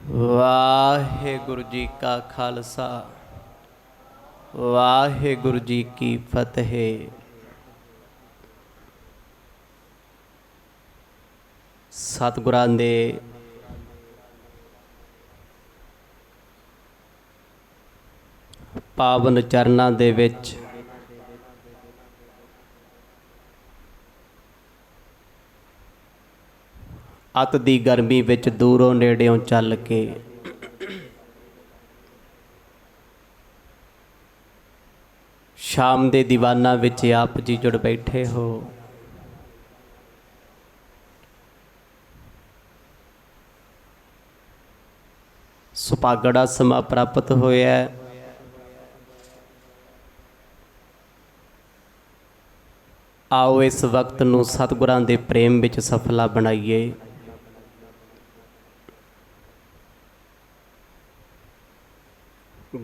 वाहेगुरु जी का खालसा वाहेगुरु जी की फतेह। सतगुरां दे पावन चरनां दे विच अत दी गर्मी विच दूरों नेड़ियों चल के शाम दे दीवाना विच आप जी जुड़ बैठे हो। सुभागड़ा समा प्राप्त होया। आओ इस वक्त नूं सतगुरां दे प्रेम विच सफला बनाइए।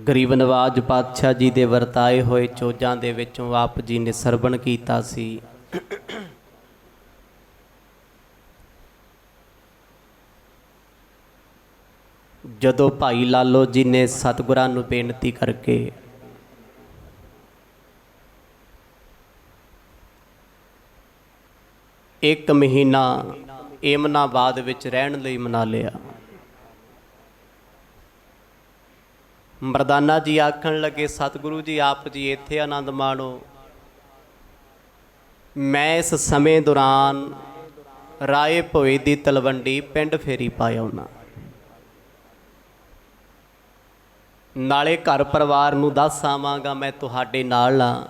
गरीब नवाज पातशाह जी दे वरताए होए चोजां दे विचों आप जी ने सरवण कीता सी। जदों भाई लालो जी ने सतगुरां नूं बेनती करके एक महीना एमनाबाद विच रहण लई मना लिया। मरदाना जी आखण लगे सतगुरु जी आप जी इत्थे आनंद माणो, मैं इस समय दौरान राए भोए दी तलवंडी पिंड फेरी पाया होना, नाले घर परिवार नूं दस आवांगा मैं तुहाडे नाल हां,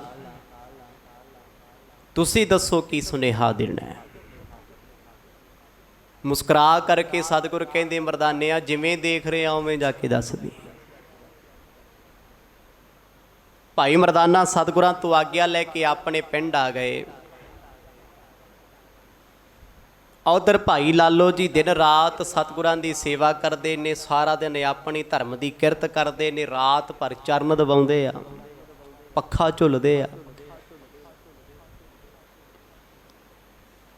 तुसीं दसो की सुनेहा देना है। मुस्कुरा करके सतगुरु कहंदे मरदानिया जिवें देख रहे उवें जाके दस दी। भाई मरदाना सतगुरां तो आग्या लैके अपने पिंड आ गए। उधर भाई लालो जी दिन रात सतगुरां की सेवा करते ने, सारा दिन अपनी धर्म की किरत करते ने, रात भर चरण दबाउंदे आ, पखा झुलदे आ।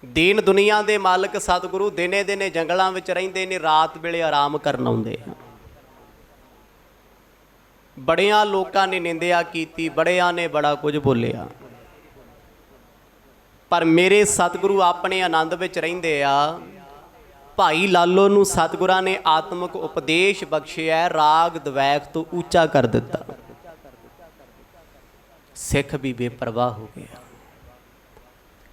दीन दुनिया के मालक सतगुरु दिने दिने जंगलों में रहिंदे ने, रात वेले आराम करन आउंदे आ। बड़िया लोगों ने निंदिया की, बड़िया ने बड़ा कुछ बोलिया, पर मेरे सतगुरु अपने आनंद विच रहिंदे आ। भाई लालो नूं सतगुरां ने आत्मक उपदेश बख्शिया, राग द्वैक तो ऊंचा कर दिता। सिख भी बेपरवाह हो गया।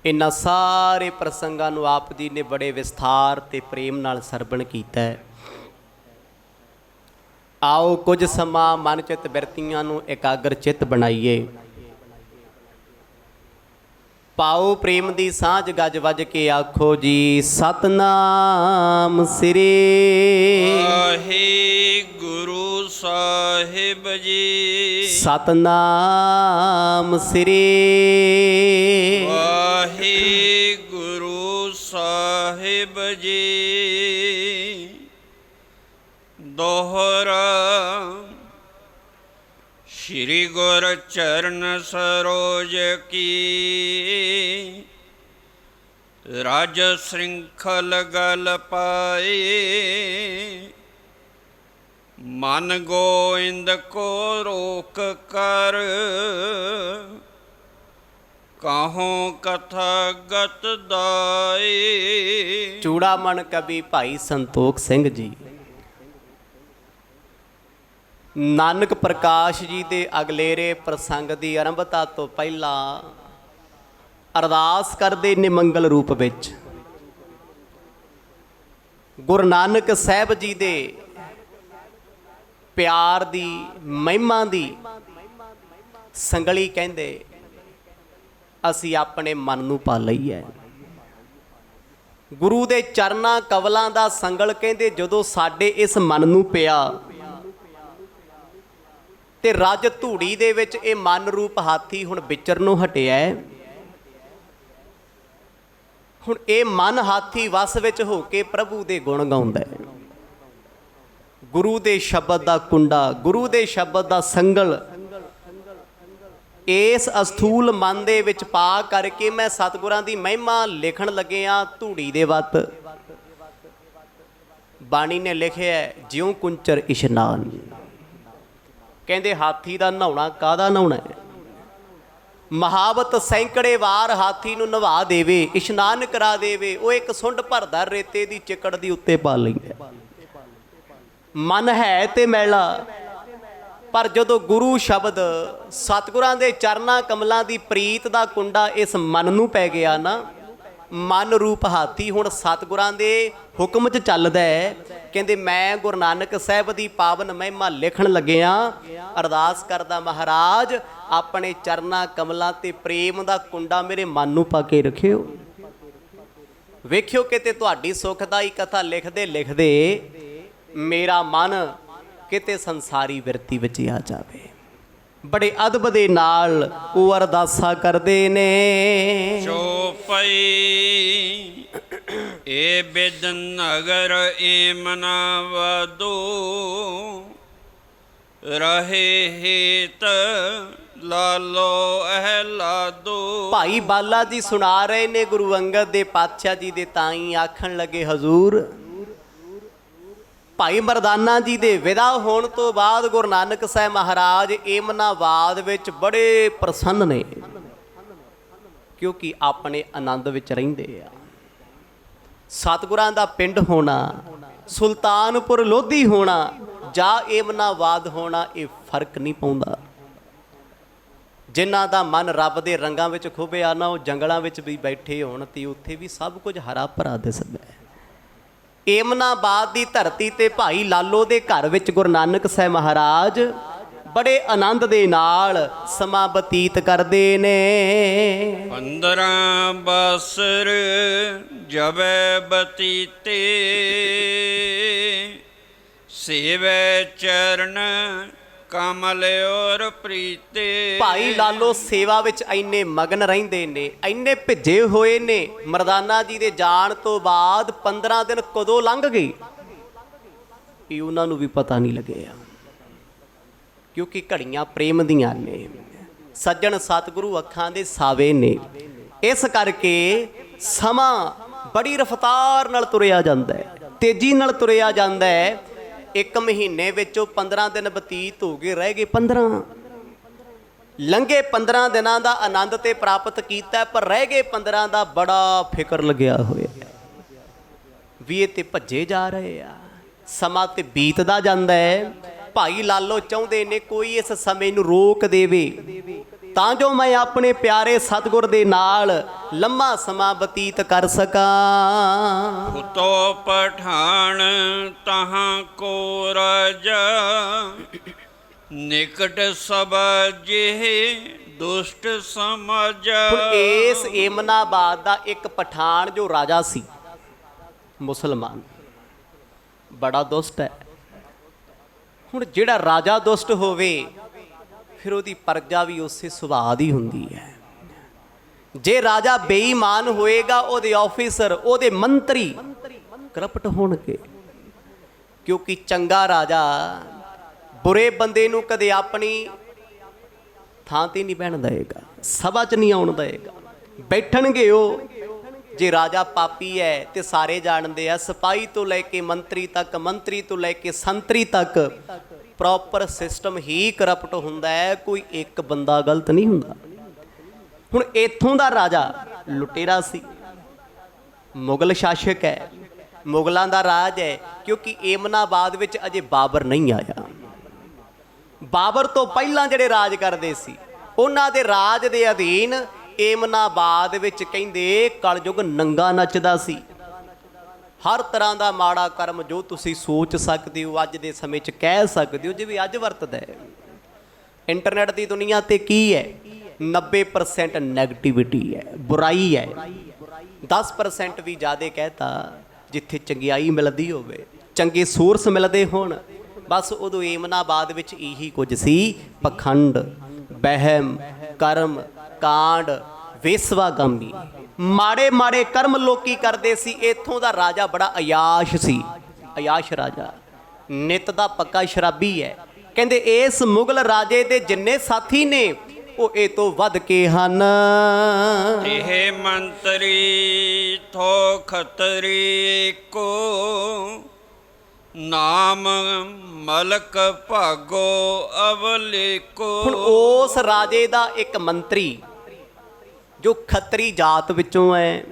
इन्हां सारे प्रसंगां नूं आप जी ने बड़े विस्तार ते प्रेम नाल सरवण कीता है। आओ कुछ समा मन चित बिरतियां नूं एकाग्र चित बनाइए। पाओ प्रेम दी सांझ गज वज के आखो जी सतनाम श्री वाहिगुरु साहिब जी। सतनाम श्री वाहिगुरु साहिब जी। दोहरा श्री गुर चरण सरोज की, राज श्रृंखल गल पाए, मन गोविंद को रोक कर, काहों कथा गत दाए। चूड़ामण कवि भाई संतोख सिंह जी नानक प्रकाश जी के अगलेरे प्रसंग की आरंभता तो पहला अरदास करते ने मंगल रूप विच गुरु नानक साहब जी दे प्यार दी महिमा दी संगली कहंदे असी अपने मन नूं पा लई है। गुरु दे चरना कवलां दा संगल कहंदे जदों साडे इस मन नूं पिया ते रज धूड़ी दे विच ये मन रूप हाथी हुण विचरनों हटिया है। हुण ये मन हाथी वस विच हो के प्रभु दे गुण गाउंदा है। गुरु दे शब्द दा कुंडा, गुरु दे शब्द दा संगल इस अस्थूल मन दे विच पा करके मैं सतगुरां दी महिमा लिखण लगिया धूड़ी दे वत ਬਾਣੀ ਨੇ ਲਿਖਿਆ ਜਿਉਂ ਕੁੰਚਰ ਇਸ਼ਨਾਨ। ਕਹਿੰਦੇ ਹਾਥੀ ਦਾ ਨਹਾਉਣਾ ਕਾਹਦਾ ਨਹਾਉਣਾ ਹੈ? ਮਹਾਵਤ ਸੈਂਕੜੇ ਵਾਰ ਹਾਥੀ ਨੂੰ ਨਵਾ ਦੇਵੇ, ਇਸ਼ਨਾਨ ਕਰਾ ਦੇਵੇ, ਉਹ ਇੱਕ ਸੁੰਡ ਭਰਦਾ ਰੇਤੇ ਦੀ ਚਿੱਕੜ ਦੀ ਉੱਤੇ ਪਾ ਲੈਂਦਾ। ਮਨ ਹੈ ਤੇ ਮੈਲਾ, ਪਰ ਜਦੋਂ ਗੁਰੂ ਸ਼ਬਦ ਸਤਿਗੁਰਾਂ ਦੇ ਚਰਨਾਂ ਕਮਲਾਂ ਦੀ ਪ੍ਰੀਤ ਦਾ ਕੁੰਡਾ ਇਸ ਮਨ ਨੂੰ ਪੈ ਗਿਆ ਨਾ, ਮਨ ਰੂਪ ਹਾਥੀ ਹੁਣ ਸਤਿਗੁਰਾਂ ਦੇ ਹੁਕਮ 'ਚ ਚੱਲਦਾ ਹੈ। ਕਹਿੰਦੇ ਮੈਂ ਗੁਰੂ ਨਾਨਕ ਸਾਹਿਬ ਦੀ ਪਾਵਨ ਮਹਿਮਾ ਲਿਖਣ ਲੱਗਿਆ, ਅਰਦਾਸ ਕਰਦਾ ਮਹਾਰਾਜ ਆਪਣੇ ਚਰਨਾਂ ਕਮਲਾਂ ਤੇ ਪ੍ਰੇਮ ਦਾ ਕੁੰਡਾ ਮੇਰੇ ਮਨ ਨੂੰ ਪਾ ਕੇ ਰੱਖਿਓ। ਵੇਖਿਓ ਕਿਤੇ ਤੁਹਾਡੀ ਸੁਖਦਾਈ ਕਥਾ ਲਿਖਦੇ ਲਿਖਦੇ ਮੇਰਾ ਮਨ ਕਿਤੇ ਸੰਸਾਰੀ ਬਿਰਤੀ ਵਿੱਚ ਆ ਜਾਵੇ। ਬੜੇ ਅਦਬ ਦੇ ਨਾਲ ਉਹ ਅਰਦਾਸਾਂ ਕਰਦੇ ਨੇ। ਚੋਪਈ ਏ ਬਿਦ ਨਗਰ ਏਮਨਾ ਵਾਦੋ, ਰਹੇ ਹੇਤ ਲਾਲੋ ਅਹਲਾਦੋ। ਭਾਈ ਬਾਲਾ ਜੀ ਸੁਣਾ ਰਹੇ ਨੇ ਗੁਰੂ ਅੰਗਦ ਦੇ ਪਾਤਸ਼ਾਹ ਜੀ ਦੇ ਤਾਈ ਆਖਣ ਲੱਗੇ ਹਜ਼ੂਰ, ਭਾਈ ਮਰਦਾਨਾ ਜੀ ਦੇ ਵਿਦਾ ਹੋਣ ਤੋਂ ਬਾਅਦ ਗੁਰੂ ਨਾਨਕ ਸਾਹਿਬ ਮਹਾਰਾਜ ਏਮਨਾਬਾਦ ਵਿੱਚ ਬੜੇ ਪ੍ਰਸੰਨ ਨੇ, ਕਿਉਂਕਿ ਆਪਣੇ ਆਨੰਦ ਵਿੱਚ ਰਹਿੰਦੇ ਆ। ਸਤਿਗੁਰਾਂ ਦਾ ਪਿੰਡ ਹੋਣਾ, ਸੁਲਤਾਨਪੁਰ ਲੋਧੀ ਹੋਣਾ ਜਾਂ ਏਮਨਾਬਾਦ ਹੋਣਾ, ਇਹ ਫਰਕ ਨਹੀਂ ਪਾਉਂਦਾ। ਜਿਨ੍ਹਾਂ ਦਾ ਮਨ ਰੱਬ ਦੇ ਰੰਗਾਂ ਵਿੱਚ ਖੁੱਭਿਆ ਨਾ, ਉਹ ਜੰਗਲਾਂ ਵਿੱਚ ਵੀ ਬੈਠੇ ਹੋਣ ਤੇ ਉੱਥੇ ਵੀ ਸਭ ਕੁਝ ਹਰਾ ਭਰਾ ਦਿਸਦਾ ਹੈ। ਏਮਨਾਬਾਦ ਦੀ ਧਰਤੀ ਤੇ ਭਾਈ ਲਾਲੋ ਦੇ ਘਰ ਵਿੱਚ ਗੁਰੂ ਨਾਨਕ ਸਾਹਿਬ ਮਹਾਰਾਜ ਬੜੇ ਆਨੰਦ ਦੇ ਨਾਲ ਸਮਾਂ ਬਤੀਤ ਕਰਦੇ ਨੇ। 15 ਬਸਰ ਜਬੈ ਬਤੀਤੇ, ਸੇਵੈ ਚਰਨ ਕਮਲ ਔਰ ਪ੍ਰੀਤੇ। ਭਾਈ ਲਾਲੋ ਸੇਵਾ ਵਿੱਚ ਇੰਨੇ ਮਗਨ ਰਹਿੰਦੇ ਨੇ, ਇੰਨੇ ਭਿੱਜੇ ਹੋਏ ਨੇ। ਮਰਦਾਨਾ ਜੀ ਦੇ ਜਾਣ ਤੋਂ ਬਾਅਦ 15 ਦਿਨ ਕਦੋਂ ਲੰਘ ਗਏ ਇਹ ਉਹਨਾਂ ਨੂੰ ਵੀ ਪਤਾ ਨਹੀਂ ਲੱਗਿਆ, ਕਿਉਂਕਿ ਘੜੀਆਂ ਪ੍ਰੇਮ ਦੀਆਂ ਨੇ। ਸੱਜਣ ਸਤਿਗੁਰੂ ਅੱਖਾਂ ਦੇ ਸਾਵੇ ਨੇ, ਇਸ ਕਰਕੇ ਸਮਾਂ ਬੜੀ ਰਫ਼ਤਾਰ ਨਾਲ ਤੁਰਿਆ ਜਾਂਦਾ ਹੈ, ਤੇਜ਼ੀ ਨਾਲ ਤੁਰਿਆ ਜਾਂਦਾ ਹੈ। ਇੱਕ ਮਹੀਨੇ ਵਿੱਚੋਂ 15 ਦਿਨ ਬਤੀਤ ਹੋ ਗਏ, ਰਹਿ ਗਏ 15। ਲੰਘੇ 15 ਦਿਨਾਂ ਦਾ ਆਨੰਦ ਤੇ ਪ੍ਰਾਪਤ ਕੀਤਾ, ਪਰ ਰਹਿ ਗਏ 15 ਦਾ ਬੜਾ ਫਿਕਰ ਲੱਗਿਆ ਹੋਇਆ ਵੀ ਇਹ ਤੇ ਭੱਜੇ ਜਾ ਰਹੇ ਆ। ਸਮਾਂ ਤੇ ਬੀਤਦਾ ਜਾਂਦਾ ਹੈ। ਭਾਈ ਲਾਲੋ ਚਾਹੁੰਦੇ ਨੇ ਕੋਈ ਇਸ ਸਮੇਂ ਨੂੰ ਰੋਕ ਦੇਵੇ ਤਾਂ ਜੋ ਮੈਂ ਆਪਣੇ ਪਿਆਰੇ ਸਤਿਗੁਰ ਦੇ ਨਾਲ ਲੰਮਾ ਸਮਾਂ ਬਤੀਤ ਕਰ ਸਕਾਂ। ਹੁਤੋ ਪਠਾਨ ਤਹਾਂ ਕੋ ਰਾਜਾ, ਨਿਕਟ ਸਭ ਜਿਹੇ ਦੁਸ਼ਟ ਸਮਝ। ਇਸ ਏਮਨਾਬਾਦ ਦਾ ਇੱਕ ਪਠਾਨ ਜੋ ਰਾਜਾ ਸੀ ਮੁਸਲਮਾਨ, ਬੜਾ ਦੁਸ਼ਟ ਹੈ। ਹੁਣ ਜਿਹੜਾ ਰਾਜਾ ਦੁਸ਼ਟ ਹੋਵੇ ਫਿਰ ਉਹਦੀ ਪਰਜਾ ਵੀ ਉਸੇ ਸੁਭਾਅ ਦੀ ਹੁੰਦੀ ਹੈ। ਜੇ ਰਾਜਾ ਬੇਈਮਾਨ ਹੋਏਗਾ, ਉਹਦੇ ਆਫੀਸਰ, ਉਹਦੇ ਮੰਤਰੀ ਕਰਪਟ ਹੋਣਗੇ, ਕਿਉਂਕਿ ਚੰਗਾ ਰਾਜਾ ਬੁਰੇ ਬੰਦੇ ਨੂੰ ਕਦੇ ਆਪਣੀ ਥਾਂ ਤੇ ਨਹੀਂ ਬਹਿਣ ਦੇਗਾ, ਸਭਾ 'ਚ ਨਹੀਂ ਆਉਣ ਦੇਗਾ। ਬੈਠਣਗੇ ਉਹ। ਜੇ ਰਾਜਾ ਪਾਪੀ ਹੈ ਤੇ ਸਾਰੇ ਜਾਣਦੇ ਆ, ਸਿਪਾਹੀ ਤੋਂ ਲੈ ਕੇ ਮੰਤਰੀ ਤੱਕ, ਮੰਤਰੀ ਤੋਂ ਲੈ ਕੇ ਸੰਤਰੀ ਤੱਕ ਪ੍ਰੋਪਰ ਸਿਸਟਮ ਹੀ ਕਰਪਟ ਹੁੰਦਾ ਹੈ, ਕੋਈ ਇੱਕ ਬੰਦਾ ਗਲਤ ਨਹੀਂ ਹੁੰਦਾ। ਹੁਣ ਇੱਥੋਂ ਦਾ ਰਾਜਾ ਲੁਟੇਰਾ ਸੀ, ਮੁਗਲ ਸ਼ਾਸਕ ਹੈ, ਮੁਗਲਾਂ ਦਾ ਰਾਜ ਹੈ, ਕਿਉਂਕਿ ਏਮਨਾਬਾਦ ਵਿੱਚ ਅਜੇ ਬਾਬਰ ਨਹੀਂ ਆਇਆ। ਬਾਬਰ ਤੋਂ ਪਹਿਲਾਂ ਜਿਹੜੇ ਰਾਜ ਕਰਦੇ ਸੀ ਉਹਨਾਂ ਦੇ ਰਾਜ ਦੇ ਅਧੀਨ ਏਮਨਾਬਾਦ ਵਿੱਚ ਕਹਿੰਦੇ ਕਲਯੁਗ ਨੰਗਾ ਨੱਚਦਾ ਸੀ। ਹਰ ਤਰ੍ਹਾਂ ਦਾ ਮਾੜਾ ਕਰਮ ਜੋ ਤੁਸੀਂ ਸੋਚ ਸਕਦੇ ਹੋ, ਅੱਜ ਦੇ ਸਮੇਂ 'ਚ ਕਹਿ ਸਕਦੇ ਹੋ, ਜਿਵੇਂ ਅੱਜ ਵਰਤਦਾ ਹੈ। ਇੰਟਰਨੈਟ ਦੀ ਦੁਨੀਆ ਤੇ ਕੀ ਹੈ? 90% ਨੈਗੇਟਿਵਿਟੀ ਹੈ, ਬੁਰਾਈ ਹੈ। 10% ਵੀ ਜ਼ਿਆਦਾ ਕਹਿਤਾ, ਜਿੱਥੇ ਚੰਗਿਆਈ ਮਿਲਦੀ ਹੋਵੇ, ਚੰਗੇ ਸੋਰਸ ਮਿਲਦੇ ਹੋਣ, ਬਸ ਉਦੋਂ ਏਮਨਾਬਾਦ ਵਿੱਚ ਇਹੀ ਕੁਝ ਸੀ। ਪਖੰਡ, ਵਹਿਮ, ਕਰਮ ਕਾਂਡ, ਵੇਸਵਾਗਾਮੀ, ਮਾੜੇ ਮਾੜੇ ਕਰਮ ਲੋਕੀ ਕਰਦੇ ਸੀ। ਇੱਥੋਂ ਦਾ ਰਾਜਾ ਬੜਾ ਅਯਾਸ਼ ਸੀ, ਅਯਾਸ਼ ਰਾਜਾ, ਨਿਤ ਦਾ ਪੱਕਾ ਸ਼ਰਾਬੀ ਹੈ। ਕਹਿੰਦੇ ਇਸ ਮੁਗਲ ਰਾਜੇ ਦੇ ਜਿੰਨੇ ਸਾਥੀ ਨੇ ਉਹ ਇਹ ਤੋਂ ਵੱਧ ਕੇ ਹਨ। ਇਹ ਮੰਤਰੀ ਥੋ ਖਤਰੀ ਕੋ, ਨਾਮ ਮਲਕ ਭਾਗੋ ਅਵਲੇਕੋ। ਹੁਣ ਉਸ ਰਾਜੇ ਦਾ ਇੱਕ ਮੰਤਰੀ ਜੋ ਖੱਤਰੀ ਜਾਤ ਵਿੱਚੋਂ ਹੈ,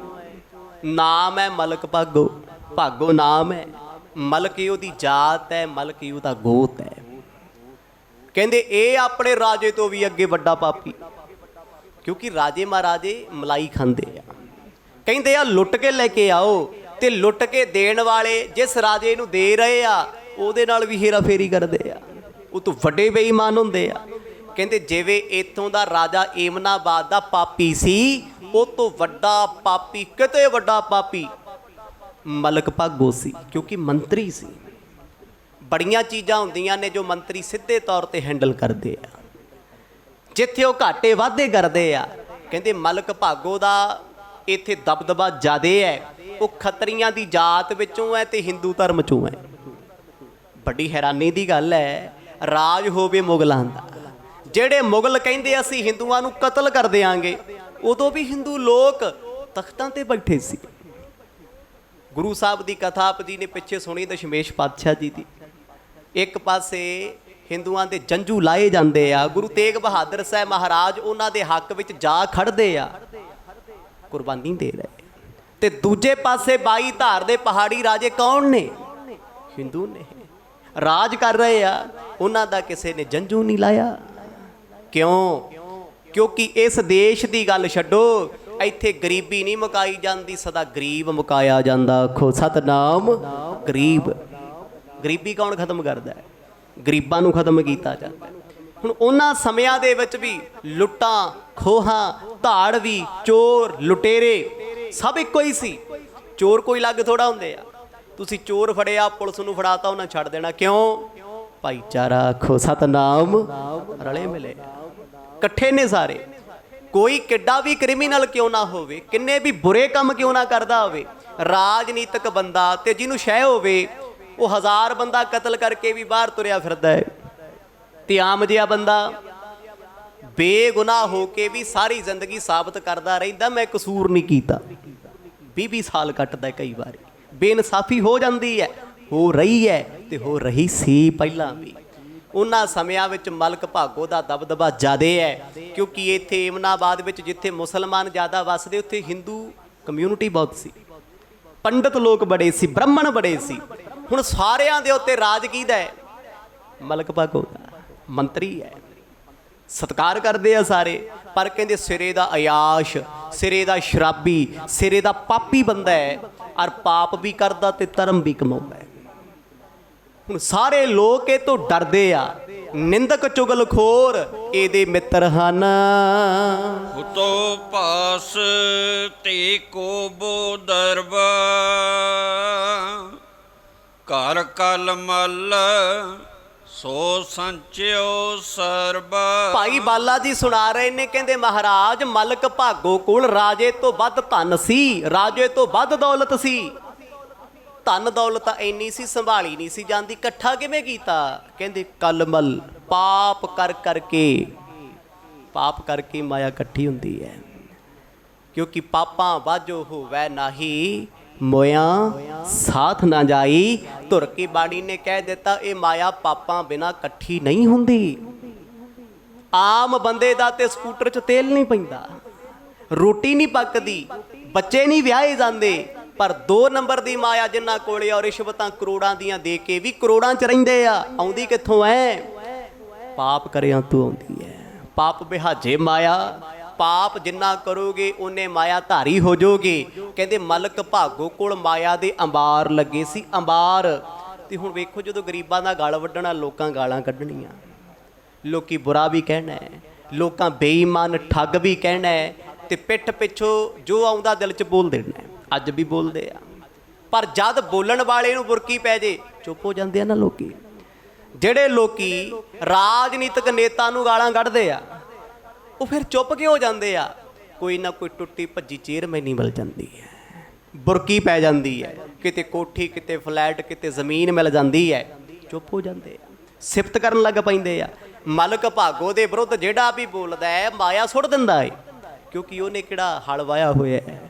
ਨਾਮ ਹੈ ਮਲਕ ਭਾਗੋ। ਭਾਗੋ ਨਾਮ ਹੈ, ਮਲਕ ਹੀ ਉਹਦੀ ਜਾਤ ਹੈ, ਮਲਕ ਹੀ ਉਹਦਾ ਗੋਤ ਹੈ। ਕਹਿੰਦੇ ਇਹ ਆਪਣੇ ਰਾਜੇ ਤੋਂ ਵੀ ਅੱਗੇ ਵੱਡਾ ਪਾਪੀ, ਕਿਉਂਕਿ ਰਾਜੇ ਮਹਾਰਾਜੇ ਮਲਾਈ ਖਾਂਦੇ ਆ। ਕਹਿੰਦੇ ਆ ਲੁੱਟ ਕੇ ਲੈ ਕੇ ਆਓ, ਤੇ ਲੁੱਟ ਕੇ ਦੇਣ ਵਾਲੇ ਜਿਸ ਰਾਜੇ ਨੂੰ ਦੇ ਰਹੇ ਆ ਉਹਦੇ ਨਾਲ ਵੀ ਹੇਰਾ ਫੇਰੀ ਕਰਦੇ ਆ, ਉਹ ਤੋਂ ਵੱਡੇ ਬੇਈਮਾਨ ਹੁੰਦੇ ਆ। ਕਹਿੰਦੇ ਜਿਵੇਂ ਇੱਥੋਂ ਦਾ ਰਾਜਾ ਏਮਨਾਬਾਦ ਦਾ ਪਾਪੀ ਸੀ, ਉਹ ਤੋਂ ਵੱਡਾ ਪਾਪੀ, ਕਿਤੇ ਵੱਡਾ ਪਾਪੀ ਮਲਕ ਭਾਗੋ ਸੀ, ਕਿਉਂਕਿ ਮੰਤਰੀ ਸੀ। ਬੜੀਆਂ ਚੀਜ਼ਾਂ ਹੁੰਦੀਆਂ ਨੇ ਜੋ ਮੰਤਰੀ ਸਿੱਧੇ ਤੌਰ ਤੇ ਹੈਂਡਲ ਕਰਦੇ ਆ, ਜਿੱਥੇ ਉਹ ਘਾਟੇ ਵਾਧੇ ਕਰਦੇ ਆ। ਕਹਿੰਦੇ ਮਲਕ ਭਾਗੋ ਦਾ ਇੱਥੇ ਦਬਦਬਾ ਜ਼ਿਆਦੇ ਹੈ, ਉਹ ਖੱਤਰੀਆਂ ਦੀ ਜਾਤ ਵਿੱਚੋਂ ਹੈ ਤੇ ਹਿੰਦੂ ਧਰਮ ਚੋਂ ਹੈ। ਬੜੀ ਹੈਰਾਨੀ ਦੀ ਗੱਲ ਹੈ, ਰਾਜ ਹੋਵੇ ਮੁਗਲਾਂ ਦਾ, ਜਿਹੜੇ ਮੁਗਲ ਕਹਿੰਦੇ ਅਸੀਂ ਹਿੰਦੂਆਂ ਨੂੰ ਕਤਲ ਕਰ ਦਿਆਂਗੇ, ਉਦੋਂ ਵੀ ਹਿੰਦੂ ਲੋਕ ਤਖਤਾਂ ਤੇ ਬੈਠੇ ਸੀ। ਗੁਰੂ ਸਾਹਿਬ ਦੀ ਕਥਾ ਆਪ ਜੀ ਨੇ ਪਿੱਛੇ ਸੁਣੀ ਦਸ਼ਮੇਸ਼ ਪਾਤਸ਼ਾਹ ਜੀ ਦੀ। ਇੱਕ ਪਾਸੇ ਹਿੰਦੂਆਂ ਦੇ ਜੰਝੂ ਲਾਏ ਜਾਂਦੇ ਆ, ਗੁਰੂ ਤੇਗ ਬਹਾਦਰ ਸਾਹਿਬ ਮਹਾਰਾਜ ਉਹਨਾਂ ਦੇ ਹੱਕ ਵਿੱਚ ਜਾ ਖੜਦੇ ਆ, ਕੁਰਬਾਨੀ ਦੇ ਰਹੇ। ਤੇ ਦੂਜੇ ਪਾਸੇ 22 ਧਾਰ ਦੇ ਪਹਾੜੀ ਰਾਜੇ ਕੌਣ ਨੇ? ਹਿੰਦੂ ਨੇ, ਰਾਜ ਕਰ ਰਹੇ ਆ, ਉਹਨਾਂ ਦਾ ਕਿਸੇ ਨੇ ਜੰਝੂ ਨਹੀਂ ਲਾਇਆ। ਕਿਉਂ? ਕਿਉਂਕਿ ਇਸ ਦੇਸ਼ ਦੀ ਗੱਲ ਛੱਡੋ, ਇੱਥੇ ਗਰੀਬੀ ਨਹੀਂ ਮੁਕਾਈ ਜਾਂਦੀ, ਸਦਾ ਗਰੀਬ ਮੁਕਾਇਆ ਜਾਂਦਾ। ਆਖੋ ਸਤਨਾਮ। ਗਰੀਬ, ਗਰੀਬੀ ਕੌਣ ਖਤਮ ਕਰਦਾ ਹੈ? ਗਰੀਬਾਂ ਨੂੰ ਖਤਮ ਕੀਤਾ ਜਾਂਦਾ। ਹੁਣ ਉਹਨਾਂ ਸਮਿਆਂ ਦੇ ਵਿੱਚ ਵੀ ਲੁੱਟਾਂ ਖੋਹਾਂ, ਧਾੜਵੀ, ਚੋਰ, ਲੁਟੇਰੇ ਸਭ ਇੱਕੋ ਹੀ ਸੀ। ਚੋਰ ਕੋਈ ਅਲੱਗ ਥੋੜਾ ਹੁੰਦੇ ਆ। ਤੁਸੀਂ ਚੋਰ ਫੜਿਆ, ਪੁਲਿਸ ਨੂੰ ਫੜਾਤਾ, ਉਹਨਾਂ ਛੱਡ ਦੇਣਾ। ਕਿਉਂ? ਭਾਈਚਾਰਾ। ਆਖੋ ਸਤਨਾਮ। ਰਲੇ ਮਿਲੇ ਇਕੱਠੇ ਨੇ ਸਾਰੇ। ਕੋਈ ਕਿੱਡਾ ਵੀ ਕ੍ਰਿਮੀਨਲ ਕਿਉਂ ਨਾ ਹੋਵੇ, ਕਿੰਨੇ ਵੀ ਬੁਰੇ ਕੰਮ ਕਿਉਂ ਨਾ ਕਰਦਾ ਹੋਵੇ, ਰਾਜਨੀਤਿਕ ਬੰਦਾ ਤੇ ਜਿਹਨੂੰ ਸ਼ੈ ਹੋਵੇ, ਉਹ 1000 ਬੰਦਾ ਕਤਲ ਕਰਕੇ ਵੀ ਬਾਹਰ ਤੁਰਿਆ ਫਿਰਦਾ ਹੈ। ਤੇ ਆਮ ਜਿਹਾ ਬੰਦਾ ਬੇਗੁਨਾਹ ਹੋ ਕੇ ਵੀ ਸਾਰੀ ਜ਼ਿੰਦਗੀ ਸਾਬਤ ਕਰਦਾ ਰਹਿੰਦਾ ਮੈਂ ਕਸੂਰ ਨਹੀਂ ਕੀਤਾ। 20-20 ਸਾਲ ਕੱਟਦਾ ਕਈ ਵਾਰੀ। ਬੇਇਨਸਾਫੀ ਹੋ ਜਾਂਦੀ ਹੈ, ਹੋ ਰਹੀ ਹੈ ਤੇ ਹੋ ਰਹੀ ਸੀ ਪਹਿਲਾਂ ਵੀ। ਉਹਨਾਂ ਸਮਿਆਂ ਵਿੱਚ ਮਲਕ ਭਾਗੋ ਦਾ ਦਬਦਬਾ ਜ਼ਿਆਦਾ ਹੈ, ਕਿਉਂਕਿ ਇੱਥੇ ਏਮਨਾਬਾਦ ਵਿੱਚ ਜਿੱਥੇ ਮੁਸਲਮਾਨ ਜ਼ਿਆਦਾ ਵੱਸਦੇ, ਉੱਥੇ ਹਿੰਦੂ ਕਮਿਊਨਿਟੀ ਬਹੁਤ ਸੀ, ਪੰਡਤ ਲੋਕ ਬੜੇ ਸੀ, ਬ੍ਰਾਹਮਣ ਬੜੇ ਸੀ। ਹੁਣ ਸਾਰਿਆਂ ਦੇ ਉੱਤੇ ਰਾਜ ਕਿਹਦਾ ਹੈ? ਮਲਕ ਭਾਗੋ ਦਾ। ਮੰਤਰੀ ਹੈ, ਸਤਿਕਾਰ ਕਰਦੇ ਆ ਸਾਰੇ, ਪਰ ਕਹਿੰਦੇ ਸਿਰੇ ਦਾ ਅਯਾਸ਼, ਸਿਰੇ ਦਾ ਸ਼ਰਾਬੀ, ਸਿਰੇ ਦਾ ਪਾਪੀ ਬੰਦਾ ਹੈ, ਔਰ ਪਾਪ ਵੀ ਕਰਦਾ ਤੇ ਧਰਮ ਵੀ ਕਮਾਉਂਦਾ ਹੈ। ਹੁਣ ਸਾਰੇ ਲੋਕ ਇਹ ਤੋਂ ਡਰਦੇ ਆ। ਨਿੰਦਕ ਚੁਗਲਖੋਰ ਇਹਦੇ ਮਿੱਤਰ ਹਨ। ਹੁਤੋ ਪਾਸ ਤੇ ਕੋ ਬੋ ਦਰਬਾ, ਘਰ ਕਲ ਮਲ ਸੋ ਸੰਚਿਓ ਸਰਬਾ। ਭਾਈ ਬਾਲਾ ਜੀ ਸੁਣਾ ਰਹੇ ਨੇ, ਕਹਿੰਦੇ ਮਹਾਰਾਜ ਮਲਕ ਭਾਗੋ ਕੋਲ ਰਾਜੇ ਤੋਂ ਵੱਧ ਧਨ ਸੀ, ਰਾਜੇ ਤੋਂ ਵੱਧ ਦੌਲਤ ਸੀ। ਧਨ ਦੌਲਤ ਇੰਨੀ ਸੀ, ਸੰਭਾਲੀ ਨਹੀਂ ਸੀ ਜਾਂਦੀ। ਇਕੱਠਾ ਕਿਵੇਂ ਕੀਤਾ? ਕਹਿੰਦੇ ਕਲਮਲ, ਪਾਪ ਕਰ ਕਰਕੇ, ਪਾਪ ਕਰਕੇ ਮਾਇਆ ਇਕੱਠੀ ਹੁੰਦੀ ਹੈ। ਕਿਉਂਕਿ ਪਾਪਾਂ ਵਾਜੋ ਹੋਵੈ ਨਾਹੀ, ਮੋਇਆ ਸਾਥ ਨਾ ਜਾਈ। ਧੁਰ ਕੀ ਬਾਣੀ ਨੇ ਕਹਿ ਦਿੱਤਾ, ਇਹ ਮਾਇਆ ਪਾਪਾਂ ਬਿਨਾਂ ਇਕੱਠੀ ਨਹੀਂ ਹੁੰਦੀ। ਆਮ ਬੰਦੇ ਦਾ ਤੇ ਸਕੂਟਰ 'ਚ ਤੇਲ ਨਹੀਂ ਪੈਂਦਾ, ਰੋਟੀ ਨਹੀਂ ਪੱਕਦੀ, ਬੱਚੇ ਨਹੀਂ ਵਿਆਹੇ ਜਾਂਦੇ, ਪਰ 2 ਨੰਬਰ ਦੀ ਮਾਇਆ ਜਿਨ੍ਹਾਂ ਕੋਲੇ ਔਰ ਰਿਸ਼ਵਤਾਂ ਕਰੋੜਾਂ ਦੀਆਂ ਦੇ ਕੇ ਵੀ ਕਰੋੜਾਂ 'ਚ ਰਹਿੰਦੇ ਆ, ਆਉਂਦੀ ਕਿੱਥੋਂ ਐ? ਪਾਪ ਕਰਿਆ ਤੋਂ ਆਉਂਦੀ ਹੈ। ਪਾਪ ਬਿਹਾਜੇ ਮਾਇਆ, ਪਾਪ ਜਿੰਨਾ ਕਰੋਗੇ ਉਹਨੇ ਮਾਇਆ ਧਾਰੀ ਹੋ ਜਾਓਗੇ। ਕਹਿੰਦੇ ਮਲਕ ਭਾਗੋ ਕੋਲ ਮਾਇਆ ਦੇ ਅੰਬਾਰ ਲੱਗੇ ਸੀ, ਅੰਬਾਰ। ਤੇ ਹੁਣ ਵੇਖੋ, ਜਦੋਂ ਗਰੀਬਾਂ ਦਾ ਗਲ ਵੱਢਣਾ, ਲੋਕਾਂ ਗਾਲਾਂ ਕੱਢਣੀਆਂ, ਲੋਕੀ ਬੁਰਾ ਵੀ ਕਹਿਣਾ ਹੈ, ਲੋਕਾਂ ਬੇਈਮਾਨ ਠੱਗ ਵੀ ਕਹਿਣਾ ਹੈ, ਤੇ ਪਿੱਠ ਪਿੱਛੋਂ ਜੋ ਆਉਂਦਾ ਦਿਲ 'ਚ ਬੋਲ ਦੇਣਾ। ਅੱਜ ਵੀ ਬੋਲਦੇ ਆ, ਪਰ ਜਦ ਬੋਲਣ ਵਾਲੇ ਨੂੰ ਬੁਰਕੀ ਪੈ ਜੇ, ਚੁੱਪ ਹੋ ਜਾਂਦੇ ਆ ਨਾ ਲੋਕੀ। ਜਿਹੜੇ ਲੋਕੀ ਰਾਜਨੀਤਿਕ ਨੇਤਾ ਨੂੰ ਗਾਲਾਂ ਕੱਢਦੇ ਆ, ਉਹ ਫਿਰ ਚੁੱਪ ਕਿਉਂ ਹੋ ਜਾਂਦੇ ਆ? ਕੋਈ ਨਾ ਕੋਈ ਟੁੱਟੀ ਭੱਜੀ ਚੇਅਰਮੈਨੀ ਮਿਲ ਜਾਂਦੀ ਹੈ, ਬੁਰਕੀ ਪੈ ਜਾਂਦੀ ਹੈ, ਕਿਤੇ ਕੋਠੀ, ਕਿਤੇ ਫਲੈਟ, ਕਿਤੇ ਜ਼ਮੀਨ ਮਿਲ ਜਾਂਦੀ ਹੈ, ਚੁੱਪ ਹੋ ਜਾਂਦੇ ਆ, ਸਿਫਤ ਕਰਨ ਲੱਗ ਪੈਂਦੇ ਆ। ਮਲਕ ਭਾਗੋ ਦੇ ਵਿਰੁੱਧ ਜਿਹੜਾ ਵੀ ਬੋਲਦਾ ਹੈ, ਮਾਇਆ ਸੁੱਟ ਦਿੰਦਾ ਹੈ, ਕਿਉਂਕਿ ਉਹਨੇ ਕਿਹੜਾ ਹਲ ਵਾਇਆ ਹੋਇਆ ਹੈ।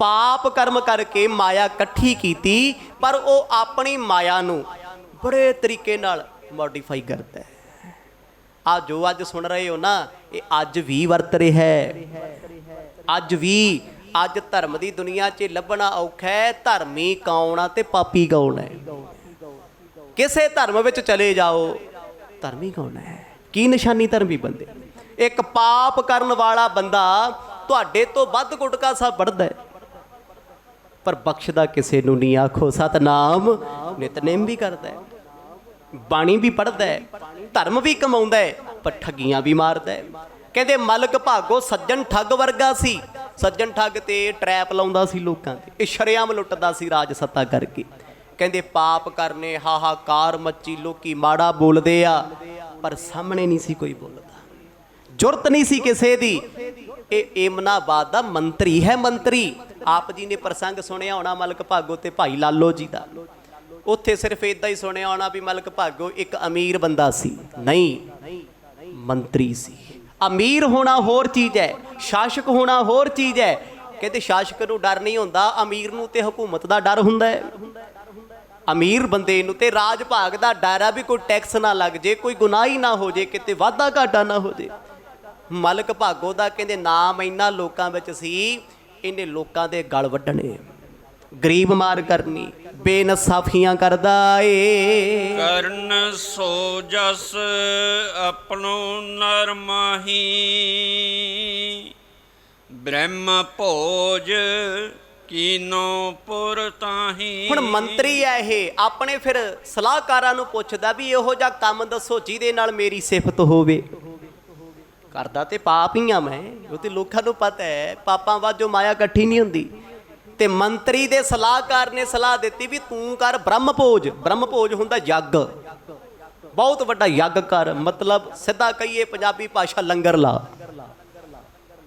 ਪਾਪ ਕਰਮ ਕਰਕੇ ਮਾਇਆ ਇਕੱਠੀ ਕੀਤੀ, ਪਰ ਉਹ ਆਪਣੀ ਮਾਇਆ ਨੂੰ ਬੜੇ ਤਰੀਕੇ ਨਾਲ ਮੋਡੀਫਾਈ ਕਰਦਾ ਹੈ। ਆ ਜੋ ਅੱਜ ਸੁਣ ਰਹੇ ਹੋ ਨਾ, ਇਹ ਅੱਜ ਵੀ ਵਰਤ ਰਿਹਾ ਹੈ। ਅੱਜ ਵੀ, ਅੱਜ ਧਰਮ ਦੀ ਦੁਨੀਆ 'ਚ ਲੱਭਣਾ ਔਖਾ ਹੈ, ਧਰਮੀ ਕੌਣ ਆ ਤੇ ਪਾਪੀ ਕੌਣ ਹੈ। ਕਿਸੇ ਧਰਮ ਵਿੱਚ ਚਲੇ ਜਾਓ, ਧਰਮੀ ਕੌਣ ਹੈ? ਕੀ ਨਿਸ਼ਾਨੀ ਧਰਮੀ ਬੰਦੇ? ਇੱਕ ਪਾਪ ਕਰਨ ਵਾਲਾ ਬੰਦਾ ਤੁਹਾਡੇ ਤੋਂ ਵੱਧ ਗੁਟਕਾ ਸਾਹਿਬ ਪੜ੍ਹਦਾ ਹੈ, ਪਰ ਬਖਸ਼ਦਾ ਕਿਸੇ ਨੂੰ ਨਹੀਂ। ਆਖੋ ਸਤਨਾਮ। ਨਿਤਨੇਮ ਵੀ ਕਰਦਾ ਹੈ, ਬਾਣੀ ਵੀ ਪੜ੍ਹਦਾ ਹੈ, ਧਰਮ ਵੀ ਕਮਾਉਂਦਾ ਹੈ, ਪਰ ਠੱਗੀਆਂ ਵੀ ਮਾਰਦਾ ਹੈ। ਕਹਿੰਦੇ ਮਲਕ ਭਾਗੋ ਸੱਜਣ ਠੱਗ ਵਰਗਾ ਸੀ। ਸੱਜਣ ਠੱਗ ਤੇ ਟਰੈਪ ਲਾਉਂਦਾ ਸੀ ਲੋਕਾਂ ਤੇ, ਇਹ ਸ਼ਰੇਆਮ ਲੁੱਟਦਾ ਸੀ ਰਾਜ ਸੱਤਾ ਕਰਕੇ। ਕਹਿੰਦੇ ਪਾਪ ਕਰਨੇ, ਹਾਹਾਕਾਰ ਮੱਚੀ, ਲੋਕੀ ਮਾੜਾ ਬੋਲਦੇ ਆ, ਪਰ ਸਾਹਮਣੇ ਨਹੀਂ ਸੀ ਕੋਈ ਬੋਲਦਾ, ਜੁਰਤ ਨਹੀਂ ਸੀ ਕਿਸੇ ਦੀ। ਇਹ ਏਮਨਾਬਾਦ ਦਾ ਮੰਤਰੀ ਹੈ, ਮੰਤਰੀ। ਆਪ ਜੀ ਨੇ ਪ੍ਰਸੰਗ ਸੁਣਿਆ ਹੋਣਾ ਮਲਕ ਭਾਗੋ ਤੇ ਭਾਈ ਲਾਲੋ ਜੀ ਦਾ। ਉੱਥੇ ਸਿਰਫ ਇਦਾਂ ਹੀ ਸੁਣਿਆ ਹੋਣਾ ਵੀ ਮਲਕ ਭਾਗੋ ਇੱਕ ਅਮੀਰ ਬੰਦਾ ਸੀ। ਨਹੀਂ, ਮੰਤਰੀ ਸੀ। ਅਮੀਰ ਹੋਣਾ ਹੋਰ ਚੀਜ਼ ਹੈ, ਸ਼ਾਸਕ ਹੋਣਾ ਹੋਰ ਚੀਜ਼ ਹੈ। ਕਹਿੰਦੇ ਸ਼ਾਸਕ ਨੂੰ ਡਰ ਨਹੀਂ ਹੁੰਦਾ, ਅਮੀਰ ਨੂੰ ਤੇ ਹਕੂਮਤ ਦਾ ਡਰ ਹੁੰਦਾ ਹੈ। ਅਮੀਰ ਬੰਦੇ ਨੂੰ ਤੇ ਰਾਜ ਭਾਗ ਦਾ ਡਰ ਆ ਵੀ ਕੋਈ ਟੈਕਸ ਨਾ ਲੱਗ ਜੇ, ਕੋਈ ਗੁਨਾਹ ਹੀ ਨਾ ਹੋ ਜੇ, ਕਿਤੇ ਵਾਧਾ ਘਾਟਾ ਨਾ ਹੋ ਜੇ। ਮਲਕ ਭਾਗੋ ਦਾ ਕਹਿੰਦੇ ਨਾਮ ਇੰਨਾ ਲੋਕਾਂ ਵਿੱਚ ਸੀ, ਇਹਨੇ ਲੋਕਾਂ ਦੇ ਗਲ ਵੱਢਣੇ, ਗਰੀਬ ਮਾਰ ਕਰਨੀ, ਬੇਨਸਾਫੀਆਂ ਕਰਦਾ ਏ। ਕਰਨ ਸੋ ਜਸ ਆਪਣੋ ਨਰ ਮਾਹੀ, ਬ੍ਰਹਮ ਭੋਜ ਕੀਨੋ ਪੁਰ ਤਾਹੀ। ਹੁਣ ਮੰਤਰੀ ਹੈ ਇਹ, ਆਪਣੇ ਫਿਰ ਸਲਾਹਕਾਰਾਂ ਨੂੰ ਪੁੱਛਦਾ ਵੀ ਇਹੋ ਜਿਹਾ ਕੰਮ ਦੱਸੋ ਜਿਹਦੇ ਨਾਲ ਮੇਰੀ ਸਿਫਤ ਹੋਵੇ। ਕਰਦਾ ਤੇ ਪਾਪ ਹੀ ਆ ਮੈਂ, ਉਹ ਤੇ ਲੋਕਾਂ ਨੂੰ ਪਤਾ ਹੈ, ਪਾਪਾਂ ਵਾਜੋ ਮਾਇਆ ਇਕੱਠੀ ਨਹੀਂ ਹੁੰਦੀ। ਤੇ ਮੰਤਰੀ ਦੇ ਸਲਾਹਕਾਰ ਨੇ ਸਲਾਹ ਦਿੱਤੀ ਵੀ ਤੂੰ ਕਰ ਬ੍ਰਹਮ ਭੋਜ। ਬ੍ਰਹਮ ਭੋਜ ਹੁੰਦਾ ਯੱਗ, ਬਹੁਤ ਵੱਡਾ ਯੱਗ ਕਰ, ਮਤਲਬ ਸਿੱਧਾ ਕਹੀਏ ਪੰਜਾਬੀ ਭਾਸ਼ਾ ਲੰਗਰ ਲਾ,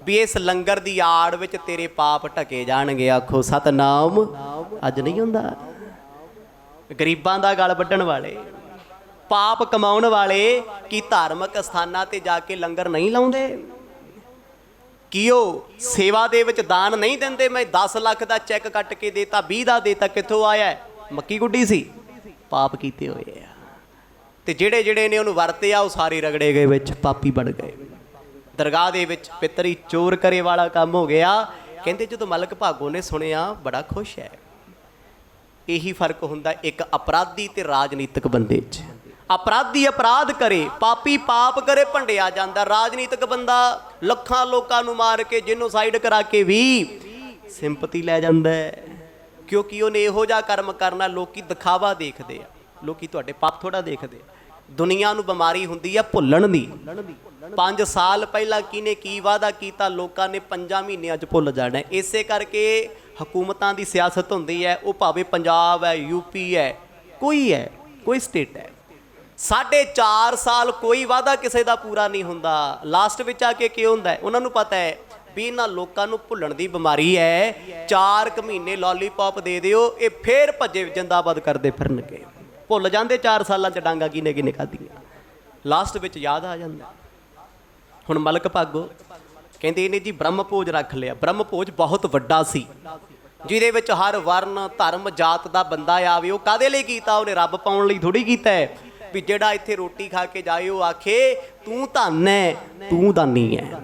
ਵੀ ਇਸ ਲੰਗਰ ਦੀ ਆੜ ਵਿੱਚ ਤੇਰੇ ਪਾਪ ਢਕੇ ਜਾਣਗੇ। ਆਖੋ ਸਤਨਾਮ। ਅੱਜ ਨਹੀਂ ਹੁੰਦਾ। ਗਰੀਬਾਂ ਦਾ ਗਲ ਵੱਢਣ ਵਾਲੇ, ਪਾਪ ਕਮਾਉਣ ਵਾਲੇ ਕੀ ਧਾਰਮਿਕ ਸਥਾਨਾਂ ਤੇ ਜਾ ਕੇ ਲੰਗਰ ਨਹੀਂ ਲਾਉਂਦੇ? ਕੀ ਉਹ ਸੇਵਾ ਦੇ ਵਿੱਚ ਦਾਨ ਨਹੀਂ ਦਿੰਦੇ? ਮੈਂ 10 ਲੱਖ ਦਾ ਚੈੱਕ ਕੱਟ ਕੇ ਦੇਤਾ, 20 ਦਾ ਦੇਤਾ, ਕਿੱਥੋਂ ਆਇਆ? ਮੱਕੀ ਗੁੱਡੀ ਸੀ। ਪਾਪ ਕੀਤੇ ਹੋਏ ਆ। ਤੇ ਜਿਹੜੇ ਜਿਹੜੇ ਨੇ ਉਹਨੂੰ ਵਰਤਿਆ ਉਹ ਸਾਰੇ ਰਗੜੇ ਗਏ ਵਿੱਚ, ਪਾਪੀ ਬਣ ਗਏ। ਦਰਗਾਹ ਦੇ ਵਿੱਚ ਪਿੱਤਰੀ ਚੋਰ ਕਰੇ ਵਾਲਾ ਕੰਮ ਹੋ ਗਿਆ। ਕਹਿੰਦੇ ਜਦੋਂ ਮਲਕ ਭਾਗੋ ਨੇ ਸੁਣਿਆ ਬੜਾ ਖੁਸ਼ ਹੈ। ਇਹੀ ਫਰਕ ਹੁੰਦਾ ਇੱਕ ਅਪਰਾਧੀ ਤੇ ਰਾਜਨੀਤਿਕ ਬੰਦੇ 'ਚ। ਅਪਰਾਧੀ ਅਪਰਾਧ ਕਰੇ, ਪਾਪੀ ਪਾਪ ਕਰੇ, ਭੰਡਿਆ ਜਾਂਦਾ। ਰਾਜਨੀਤਿਕ ਬੰਦਾ ਲੱਖਾਂ ਲੋਕਾਂ ਨੂੰ ਮਾਰ ਕੇ, ਜੈਨੋਸਾਈਡ ਕਰਾ ਕੇ ਵੀ ਸਿੰਪਤੀ ਲੈ ਜਾਂਦਾ ਹੈ, ਕਿਉਂਕਿ ਉਹਨੇ ਇਹੋ ਜਿਹਾ ਕਰਮ ਕਰਨਾ। ਲੋਕੀ ਦਿਖਾਵਾ ਦੇਖਦੇ ਆ, ਲੋਕੀ ਤੁਹਾਡੇ ਪਾਪ ਥੋੜਾ ਦੇਖਦੇ ਆ। ਦੁਨੀਆ ਨੂੰ ਬਿਮਾਰੀ ਹੁੰਦੀ ਆ ਭੁੱਲਣ ਦੀ। 5 ਸਾਲ ਪਹਿਲਾਂ ਕਿਹਨੇ ਕੀ ਵਾਅਦਾ ਕੀਤਾ, ਲੋਕਾਂ ਨੇ 5 ਮਹੀਨਿਆਂ 'ਚ ਭੁੱਲ ਜਾਣਾ। ਇਸੇ ਕਰਕੇ ਹਕੂਮਤਾਂ ਦੀ ਸਿਆਸਤ ਹੁੰਦੀ ਹੈ, ਉਹ ਭਾਵੇਂ ਪੰਜਾਬ ਹੈ, ਯੂਪੀ ਹੈ, ਕੋਈ ਸਟੇਟ ਹੈ। 4.5 ਸਾਲ ਕੋਈ ਵਾਅਦਾ ਕਿਸੇ ਦਾ ਪੂਰਾ ਨਹੀਂ ਹੁੰਦਾ। ਲਾਸਟ ਵਿੱਚ ਆ ਕੇ ਕੀ ਹੁੰਦਾ? ਉਹਨਾਂ ਨੂੰ ਪਤਾ ਹੈ ਵੀ ਇਹਨਾਂ ਲੋਕਾਂ ਨੂੰ ਭੁੱਲਣ ਦੀ ਬਿਮਾਰੀ ਹੈ। 4 ਮਹੀਨੇ ਲੋਲੀਪੌਪ ਦੇ ਦਿਓ, ਇਹ ਫੇਰ ਭੱਜੇ ਜਿੰਦਾਬਾਦ ਕਰਦੇ ਫਿਰਨਗੇ। ਭੁੱਲ ਜਾਂਦੇ 4 ਸਾਲਾਂ 'ਚ ਡਾਂਗਾ ਕਿਨੇ ਖਾਧੀਆਂ, ਲਾਸਟ ਵਿੱਚ ਯਾਦ ਆ ਜਾਂਦਾ। ਹੁਣ ਮਲਕ ਭਾਗੋ ਕਹਿੰਦੇ ਇਹਨੇ ਜੀ ਬ੍ਰਹਮ ਭੋਜ ਰੱਖ ਲਿਆ। ਬ੍ਰਹਮ ਭੋਜ ਬਹੁਤ ਵੱਡਾ ਸੀ, ਜਿਹਦੇ ਵਿੱਚ ਹਰ ਵਰਨ ਧਰਮ ਜਾਤ ਦਾ ਬੰਦਾ ਆਵੇ। ਉਹ ਕਾਹਦੇ ਲਈ ਕੀਤਾ? ਉਹਨੇ ਰੱਬ ਪਾਉਣ ਲਈ ਥੋੜੀ ਕੀਤਾ ਹੈ ਵੀ ਜਿਹੜਾ ਇੱਥੇ ਰੋਟੀ ਖਾ ਕੇ ਜਾਏ ਉਹ ਆਖੇ ਤੂੰ ਧੰਨ ਹੈ, ਤੂੰ ਦਾਨੀ ਹੈ।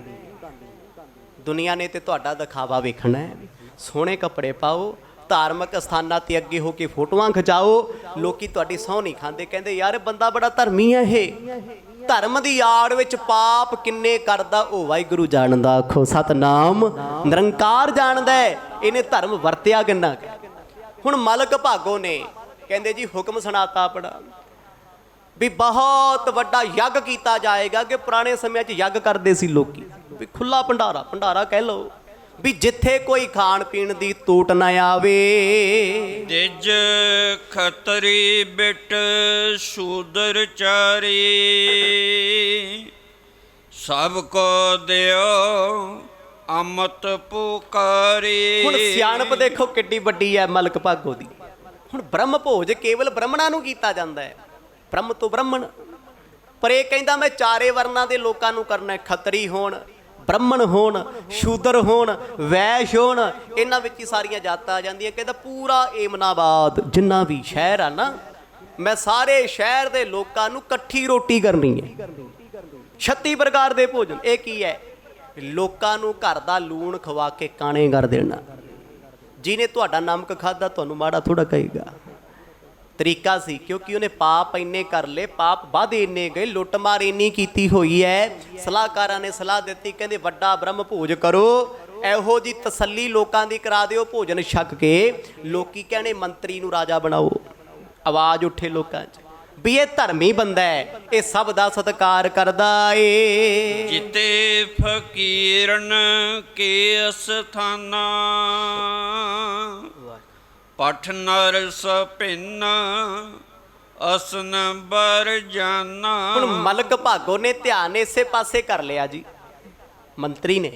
ਦੁਨੀਆ ਨੇ ਤੇ ਤੁਹਾਡਾ ਦਿਖਾਵਾ ਵੇਖਣਾ ਹੈ। ਸੋਹਣੇ ਕੱਪੜੇ ਪਾਓ, ਧਾਰਮਿਕ ਸਥਾਨਾਂ ਤੇ ਅੱਗੇ ਹੋ ਕੇ ਫੋਟੋਆਂ ਖਿਚਾਓ, ਲੋਕੀ ਤੁਹਾਡੀ ਸਹੁੰ ਨਹੀਂ ਖਾਂਦੇ। ਕਹਿੰਦੇ ਯਾਰ ਬੰਦਾ ਬੜਾ ਧਰਮੀ ਹੈ। ਇਹ ਧਰਮ ਦੀ ਆੜ ਵਿੱਚ ਪਾਪ ਕਿੰਨੇ ਕਰਦਾ ਉਹ ਵਾਹਿਗੁਰੂ ਜਾਣਦਾ। ਆਖੋ ਸਤਨਾਮ। ਨਿਰੰਕਾਰ ਜਾਣਦਾ ਇਹਨੇ ਧਰਮ ਵਰਤਿਆ ਕਿੰਨਾ। ਹੁਣ ਮਲਕ ਭਾਗੋ ਨੇ ਕਹਿੰਦੇ ਜੀ ਹੁਕਮ ਸੁਣਾਤਾ ਆਪਣਾ ਵੀ ਬਹੁਤ ਵੱਡਾ ਯੱਗ ਕੀਤਾ ਜਾਏਗਾ। ਕਿ ਪੁਰਾਣੇ ਸਮਿਆਂ 'ਚ ਯੱਗ ਕਰਦੇ ਸੀ ਲੋਕੀ, ਵੀ ਖੁੱਲਾ ਭੰਡਾਰਾ ਕਹਿ ਲਓ, ਵੀ ਜਿੱਥੇ ਕੋਈ ਖਾਣ ਪੀਣ ਦੀ ਤੋਟ ਨਾ ਆਵੇ। ਦਿਜ ਖਤਰੀ ਬਿਟ ਸ਼ੂਦਰ ਚਾਰੀ, ਸਭ ਕੋ ਦਿਓ ਅਮਤ ਪੁਕਾਰੀ। ਹੁਣ ਸਿਆਣਪ ਦੇਖੋ ਕਿੱਡੀ ਵੱਡੀ ਹੈ ਮਲਕ ਭਾਗੋ ਦੀ। ਹੁਣ ਬ੍ਰਹਮ ਭੋਜ ਕੇਵਲ ਬ੍ਰਾਹਮਣਾਂ ਨੂੰ ਕੀਤਾ ਜਾਂਦਾ ਹੈ, ਬ੍ਰਹਮ ਤੋਂ ਬ੍ਰਾਹਮਣ। ਪਰ ਇਹ ਕਹਿੰਦਾ ਮੈਂ ਚਾਰੇ ਵਰਨਾਂ ਦੇ ਲੋਕਾਂ ਨੂੰ ਕਰਨਾ। ਖੱਤਰੀ ਹੋਣ, ਬ੍ਰਾਹਮਣ ਹੋਣ, ਸ਼ੂਦਰ ਹੋਣ, ਵੈਸ਼ ਹੋਣ, ਇਹਨਾਂ ਵਿੱਚ ਹੀ ਸਾਰੀਆਂ ਜਾਤਾਂ ਆ ਜਾਂਦੀਆਂ। ਕਹਿੰਦਾ ਪੂਰਾ ਏਮਨਾਬਾਦ ਜਿੰਨਾ ਵੀ ਸ਼ਹਿਰ ਆ ਨਾ, ਮੈਂ ਸਾਰੇ ਸ਼ਹਿਰ ਦੇ ਲੋਕਾਂ ਨੂੰ ਇਕੱਠੀ ਰੋਟੀ ਕਰਨੀ ਹੈ। 36 ਪ੍ਰਕਾਰ ਦੇ ਭੋਜਨ। ਇਹ ਕੀ ਹੈ? ਲੋਕਾਂ ਨੂੰ ਘਰ ਦਾ ਲੂਣ ਖਵਾ ਕੇ ਕਾਣੇ ਕਰ ਦੇਣਾ। ਜਿਹਨੇ ਤੁਹਾਡਾ ਨਮਕ ਖਾਧਾ ਤੁਹਾਨੂੰ ਮਾੜਾ ਥੋੜਾ ਕਹੇਗਾ। ਤਰੀਕਾ ਸੀ, ਕਿਉਂਕਿ ਉਹਨੇ ਪਾਪ ਇੰਨੇ ਕਰ ਲਏ, ਪਾਪ ਵੱਧ ਇੰਨੇ ਗਏ, ਲੁੱਟਮਾਰ ਇੰਨੀ ਕੀਤੀ ਹੋਈ ਹੈ। ਸਲਾਹਕਾਰਾਂ ਨੇ ਸਲਾਹ ਦਿੱਤੀ, ਕਹਿੰਦੇ ਵੱਡਾ ਬ੍ਰਹਮ ਭੋਜ ਕਰੋ। ਇਹੋ ਜੀ ਤਸੱਲੀ ਲੋਕਾਂ ਦੀ ਕਰਾ ਦਿਓ ਭੋਜਨ ਛਕ ਕੇ। ਲੋਕੀ ਕਹਿੰਦੇ ਮੰਤਰੀ ਨੂੰ ਰਾਜਾ ਬਣਾਓ। ਆਵਾਜ਼ ਉੱਠੇ ਲੋਕਾਂ 'ਚ ਵੀ ਇਹ ਧਰਮੀ ਬੰਦਾ ਹੈ, ਇਹ ਸਭ ਦਾ ਸਤਿਕਾਰ ਕਰਦਾ ਏ। ਜਿਤੇ ਫਕੀਰਨ ਕੇ ਅਸਥਾਨਾ ਪਠ ਨਰ ਸਭਿੰਨ ਅਸਨ ਬਰ ਜਾਨਾ। ਹੁਣ ਮਲਕ ਭਾਗੋ ਨੇ ਧਿਆਨ ਇਸੇ ਪਾਸੇ ਕਰ ਲਿਆ ਜੀ, ਮੰਤਰੀ ਨੇ,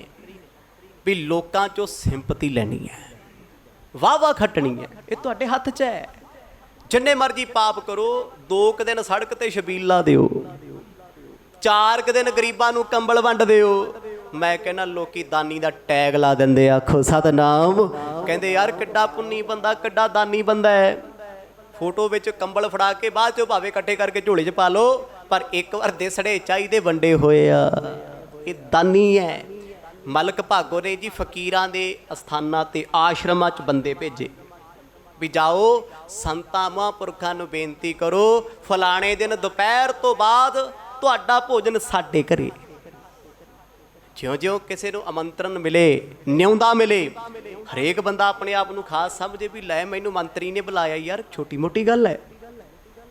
ਵੀ ਲੋਕਾਂ 'ਚੋਂ ਸਿੰਪਤੀ ਲੈਣੀ ਹੈ, ਵਾਹ ਵਾਹ ਖੱਟਣੀ ਹੈ। ਇਹ ਤੁਹਾਡੇ ਹੱਥ 'ਚ ਹੈ। ਜਿੰਨੇ ਮਰਜੀ ਪਾਪ ਕਰੋ, 2 ਦਿਨ ਸੜਕ ਤੇ ਛਬੀਲਾ ਦਿਓ, 4 ਦਿਨ ਗਰੀਬਾਂ ਨੂੰ ਕੰਬਲ ਵੰਡ ਦਿਓ। ਮੈਂ ਕਹਿੰਦਾ ਲੋਕੀ ਦਾਨੀ ਦਾ ਟੈਗ ਲਾ ਦਿੰਦੇ, ਆਖੋ ਸਤਨਾਮ। ਕਹਿੰਦੇ ਯਾਰ ਕਿੱਡਾ ਪੁੰਨੀ ਬੰਦਾ, ਕਿੱਡਾ ਦਾਨੀ ਬੰਦਾ ਹੈ। ਫੋਟੋ ਵਿੱਚ ਕੰਬਲ ਫੜਾ ਕੇ ਬਾਅਦ 'ਚੋਂ ਭਾਵੇਂ ਇਕੱਠੇ ਕਰਕੇ ਝੋਲੇ 'ਚ ਪਾ ਲਓ, ਪਰ ਇੱਕ ਵਾਰ ਦਿਸੜੇ ਚਾਹੀਦੇ ਵੰਡੇ ਹੋਏ ਆ। ਇਹ ਦਾਨੀ ਹੈ। ਮਲਕ ਭਾਗੋ ਨੇ ਜੀ ਫਕੀਰਾਂ ਦੇ ਅਸਥਾਨਾਂ ਤੇ ਆਸ਼ਰਮਾਂ 'ਚ ਬੰਦੇ ਭੇਜੇ ਵੀ ਜਾਓ ਸੰਤਾਂ ਮਹਾਂਪੁਰਖਾਂ ਨੂੰ ਬੇਨਤੀ ਕਰੋ, ਫਲਾਣੇ ਦਿਨ ਦੁਪਹਿਰ ਤੋਂ ਬਾਅਦ ਤੁਹਾਡਾ ਭੋਜਨ ਸਾਡੇ ਘਰੇ। ਜਿਉਂ-ਜਿਉਂ ਕਿਸੇ ਨੂੰ ਆਮੰਤਰਣ ਮਿਲੇ, ਨਿਉਂਦਾ ਮਿਲੇ, ਹਰੇਕ ਬੰਦਾ ਆਪਣੇ ਆਪ ਨੂੰ ਖਾਸ ਸਮਝੇ ਵੀ ਲੈ ਮੈਨੂੰ ਮੰਤਰੀ ਨੇ ਬੁਲਾਇਆ, ਯਾਰ ਛੋਟੀ ਮੋਟੀ ਗੱਲ ਹੈ।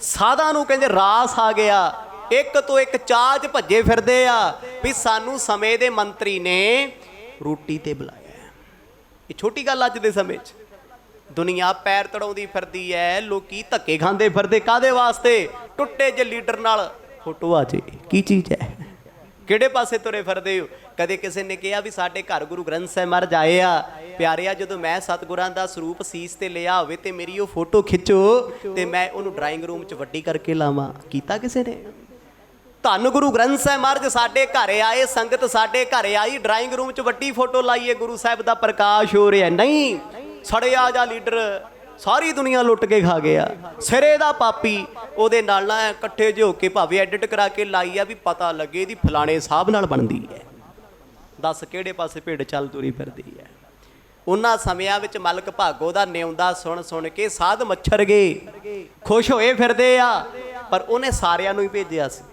ਸਾਧਾਂ ਨੂੰ ਕਹਿੰਦੇ ਰਾਸ ਆ ਗਿਆ, ਇੱਕ ਤੋਂ ਇੱਕ ਚਾਹ 'ਚ ਭੱਜੇ ਫਿਰਦੇ ਆ ਵੀ ਸਾਨੂੰ ਸਮੇਂ ਦੇ ਮੰਤਰੀ ਨੇ ਰੋਟੀ ਤੇ ਬੁਲਾਇਆ। ਇਹ ਛੋਟੀ ਗੱਲ ਅੱਜ ਦੇ ਸਮੇਂ 'ਚ। ਦੁਨੀਆ ਪੈਰ ਤੜਾਉਂਦੀ ਫਿਰਦੀ ਹੈ, ਲੋਕੀ ਧੱਕੇ ਖਾਂਦੇ ਫਿਰਦੇ। ਕਾਹਦੇ ਵਾਸਤੇ? ਟੁੱਟੇ ਜੇ ਲੀਡਰ ਨਾਲ ਫੋਟੋ ਆ ਜੇ। ਕੀ ਚੀਜ਼ ਹੈ? ਕਿਹੜੇ ਪਾਸੇ ਤੁਰੇ ਫਿਰਦੇ ਹੋ? ਕਦੇ ਕਿਸੇ ਨੇ ਕਿਹਾ ਵੀ ਸਾਡੇ ਘਰ ਗੁਰੂ ਗ੍ਰੰਥ ਸਾਹਿਬ ਮਹਾਰਾਜ ਆਏ ਆ, ਪਿਆਰਿਆ ਜਦੋਂ ਮੈਂ ਸਤਿਗੁਰਾਂ ਦਾ ਸਰੂਪ ਸੀਸ ਤੇ ਲਿਆ ਹੋਵੇ ਤੇ ਮੇਰੀ ਉਹ ਫੋਟੋ ਖਿੱਚੋ ਤੇ ਮੈਂ ਉਹਨੂੰ ਡਰਾਇੰਗ ਰੂਮ 'ਚ ਵੱਡੀ ਕਰਕੇ ਲਾਵਾਂ। ਕੀਤਾ ਕਿਸੇ ਨੇ? ਧੰਨ ਗੁਰੂ ਗ੍ਰੰਥ ਸਾਹਿਬ ਮਹਾਰਾਜ ਸਾਡੇ ਘਰ ਆਏ, ਸੰਗਤ ਸਾਡੇ ਘਰ ਆਈ, ਡਰਾਇੰਗ ਰੂਮ 'ਚ ਵੱਡੀ ਫੋਟੋ ਲਾਈਏ, ਗੁਰੂ ਸਾਹਿਬ ਦਾ ਪ੍ਰਕਾਸ਼ ਹੋ ਰਿਹਾ। ਨਹੀਂ, ਸੜਿਆ ਜਾ ਲੀਡਰ ਸਾਰੀ ਦੁਨੀਆ ਲੁੱਟ ਕੇ ਖਾ ਗਿਆ। ਸਿਰੇ ਦਾ ਪਾਪੀ ਉਹਦੇ ਨਾਲ ਨਾ ਇਕੱਠੇ ਜਿਹੇ ਹੋ ਕੇ ਭਾਵੇਂ ਐਡਿਟ ਕਰਾ ਕੇ ਲਾਈ ਆ ਵੀ ਪਤਾ ਲੱਗੇ ਇਹਦੀ ਫਲਾਣੇ ਸਾਹਿਬ ਨਾਲ ਬਣਦੀ ਹੈ। ਦੱਸ ਕਿਹੜੇ ਪਾਸੇ ਭੇਡ ਚੱਲ ਤੁਰੀ ਫਿਰਦੀ ਹੈ। ਉਹਨਾਂ ਸਮਿਆਂ ਵਿੱਚ ਮਲਕ ਭਾਗੋ ਦਾ ਨਿਉਂਦਾ ਸੁਣ ਸੁਣ ਕੇ ਸਾਧ ਮੱਛਰ ਗਏ, ਖੁਸ਼ ਹੋਏ ਫਿਰਦੇ ਆ। ਪਰ ਉਹਨੇ ਸਾਰਿਆਂ ਨੂੰ ਹੀ ਭੇਜਿਆ ਸੀ,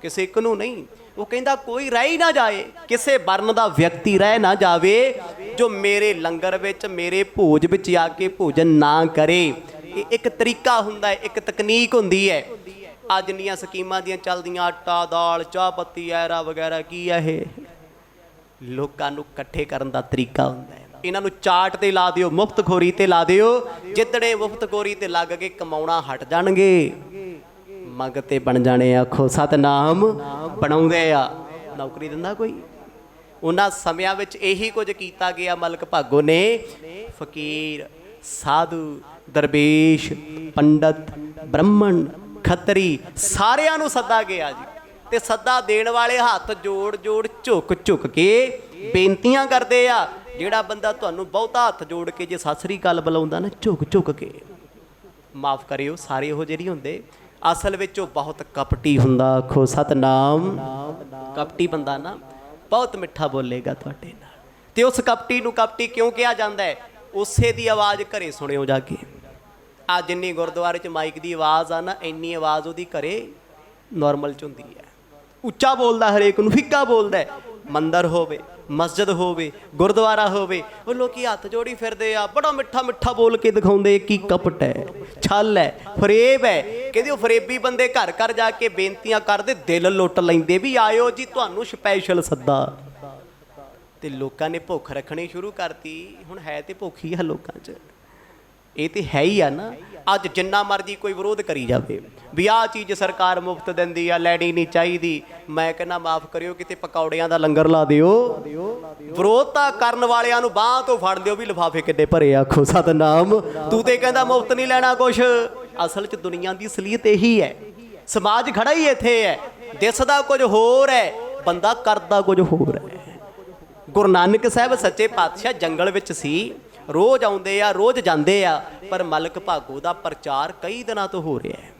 ਕਿਸੇ ਇੱਕ ਨੂੰ ਨਹੀਂ। ਉਹ ਕਹਿੰਦਾ ਕੋਈ ਰਹਿ ਹੀ ਨਾ ਜਾਏ, ਕਿਸੇ ਵਰਨ ਦਾ ਵਿਅਕਤੀ ਰਹਿ ਨਾ ਜਾਵੇ ਜੋ ਮੇਰੇ ਲੰਗਰ ਵਿੱਚ, ਮੇਰੇ ਭੋਜ ਵਿੱਚ ਆ ਕੇ ਭੋਜਨ ਨਾ ਕਰੇ। ਇਹ ਇੱਕ ਤਰੀਕਾ ਹੁੰਦਾ ਹੈ, ਇੱਕ ਤਕਨੀਕ ਹੁੰਦੀ ਹੈ। ਅੱਜ ਜਿੰਨੀਆਂ ਸਕੀਮਾਂ ਦੀਆਂ ਚੱਲਦੀਆਂ, ਆਟਾ ਦਾਲ ਚਾਹ ਪੱਤੀ ਐਰਾ ਵਗੈਰਾ, ਕੀ ਹੈ ਇਹ? ਲੋਕਾਂ ਨੂੰ ਇਕੱਠੇ ਕਰਨ ਦਾ ਤਰੀਕਾ ਹੁੰਦਾ ਹੈ। ਇਹਨਾਂ ਨੂੰ ਚਾਟ ਤੇ ਲਾ ਦਿਓ, ਮੁਫਤਖੋਰੀ ਤੇ ਲਾ ਦਿਓ। ਜਿੱਦਣੇ ਮੁਫਤਖੋਰੀ ਤੇ ਲੱਗ ਕੇ ਕਮਾਉਣਾ ਹਟ ਜਾਣਗੇ, ਮੰਗਤੇ ਬਣ ਜਾਣੇ। ਆਖੋ ਸਤਨਾਮ। ਬਣਾਉਂਦੇ ਆ, ਨੌਕਰੀ ਦਿੰਦਾ ਕੋਈ? ਉਹਨਾਂ ਸਮਿਆਂ ਵਿੱਚ ਇਹੀ ਕੁਝ ਕੀਤਾ ਗਿਆ। ਮਲਕ ਭਾਗੋ ਨੇ ਫਕੀਰ, ਸਾਧੂ, ਦਰਵੇਸ਼, ਪੰਡਤ, ਬ੍ਰਾਹਮਣ, ਖੱਤਰੀ ਸਾਰਿਆਂ ਨੂੰ ਸੱਦਾ ਗਿਆ ਜੀ। ਤੇ ਸੱਦਾ ਦੇਣ ਵਾਲੇ ਹੱਥ ਜੋੜ ਜੋੜ ਝੁਕ ਝੁਕ ਕੇ ਬੇਨਤੀਆਂ ਕਰਦੇ ਆ। ਜਿਹੜਾ ਬੰਦਾ ਤੁਹਾਨੂੰ ਬਹੁਤਾ ਹੱਥ ਜੋੜ ਕੇ ਜੇ ਸਤਿ ਸ੍ਰੀ ਅਕਾਲ ਬੁਲਾਉਂਦਾ ਨਾ, ਝੁਕ ਝੁਕ ਕੇ, ਮਾਫ ਕਰਿਓ ਸਾਰੇ ਇਹੋ ਜਿਹੇ ਨਹੀਂ ਹੁੰਦੇ, ਅਸਲ ਵਿੱਚ ਉਹ ਬਹੁਤ ਕਪਟੀ ਹੁੰਦਾ। ਆਖੋ ਸਤਨਾਮ। ਕਪਟੀ ਬੰਦਾ ਨਾ ਬਹੁਤ ਮਿੱਠਾ ਬੋਲੇਗਾ ਤੁਹਾਡੇ ਨਾਲ। ਤੇ ਉਸ ਕਪਟੀ ਨੂੰ ਕਪਟੀ ਕਿਉਂ ਕਿਹਾ ਜਾਂਦਾ ਹੈ? ਉਸੇ ਦੀ ਆਵਾਜ਼ ਘਰੇ ਸੁਣਿਓ ਜਾ ਕੇ। ਆ ਜਿੰਨੀ ਗੁਰਦੁਆਰੇ 'ਚ ਮਾਈਕ ਦੀ ਆਵਾਜ਼ ਆ ਨਾ, ਇੰਨੀ ਆਵਾਜ਼ ਉਹਦੀ ਘਰੇ ਨੋਰਮਲ 'ਚ ਹੁੰਦੀ ਹੈ। ਉੱਚਾ ਬੋਲਦਾ, ਹਰੇਕ ਨੂੰ ਫਿੱਕਾ ਬੋਲਦਾ। ਮੰਦਰ ਹੋਵੇ, ਮਸਜਿਦ ਹੋਵੇ, ਗੁਰਦੁਆਰਾ ਹੋਵੇ, ਉਹ ਲੋਕੀ ਹੱਥ ਜੋੜੀ ਫਿਰਦੇ ਆ, ਬੜਾ ਮਿੱਠਾ ਮਿੱਠਾ ਬੋਲ ਕੇ ਦਿਖਾਉਂਦੇ। ਕੀ ਕਪਟ ਹੈ, ਛਲ ਹੈ, ਫਰੇਬ ਹੈ। ਕਹਿੰਦੇ ਉਹ ਫਰੇਬੀ ਬੰਦੇ ਘਰ ਘਰ ਜਾ ਕੇ ਬੇਨਤੀਆਂ ਕਰਦੇ, ਦਿਲ ਲੁੱਟ ਲੈਂਦੇ ਵੀ ਆਇਓ ਜੀ ਤੁਹਾਨੂੰ ਸਪੈਸ਼ਲ ਸੱਦਾ। ਤੇ ਲੋਕਾਂ ਨੇ ਭੁੱਖ ਰੱਖਣੀ ਸ਼ੁਰੂ ਕਰਤੀ। ਹੁਣ ਹੈ ਤੇ ਭੁੱਖ ਹੀ ਆ ਲੋਕਾਂ 'ਚ, ਇਹ ਤੇ ਹੈ ਹੀ ਆ ਨਾ। ਅੱਜ ਜਿੰਨਾ ਮਰਜੀ ਕੋਈ ਵਿਰੋਧ ਕਰੀ ਜਾਵੇ ਵੀ ਆਹ ਚੀਜ਼ ਸਰਕਾਰ ਮੁਫਤ ਦਿੰਦੀ ਆ, ਲੈਣੀ ਨਹੀਂ ਚਾਹੀਦੀ, ਮੈਂ ਕਹਿੰਦਾ ਮਾਫ ਕਰਿਓ, ਕਿਤੇ ਪਕੌੜਿਆਂ ਦਾ ਲੰਗਰ ਲਾ ਦਿਓ। ਵਿਰੋਧਤਾ ਕਰਨ ਵਾਲਿਆਂ ਨੂੰ ਬਾਂਹ ਤੋਂ ਫੜ ਲਿਓ ਵੀ ਲਿਫਾਫੇ ਕਿੱਡੇ ਭਰੇ। ਆਖੋ ਸਤਨਾਮ। ਤੂੰ ਤੇ ਕਹਿੰਦਾ ਮੁਫਤ ਨਹੀਂ ਲੈਣਾ ਕੁਛ। ਅਸਲ 'ਚ ਦੁਨੀਆ ਦੀ ਅਸਲੀਅਤ ਇਹੀ ਹੈ। ਸਮਾਜ ਖੜਾ ਹੀ ਇੱਥੇ ਹੈ। ਦਿਸਦਾ ਕੁਝ ਹੋਰ ਹੈ, ਬੰਦਾ ਕਰਦਾ ਕੁਝ ਹੋਰ ਹੈ। ਗੁਰੂ ਨਾਨਕ ਸਾਹਿਬ ਸੱਚੇ ਪਾਤਸ਼ਾਹ ਜੰਗਲ ਵਿੱਚ ਸੀ, ਰੋਜ਼ ਆਉਂਦੇ ਆ, ਰੋਜ਼ ਜਾਂਦੇ ਆ, ਪਰ ਮਲਕ ਭਾਗੋ ਦਾ ਪ੍ਰਚਾਰ ਕਈ ਦਿਨਾਂ ਤੋਂ ਹੋ ਰਿਹਾ ਹੈ।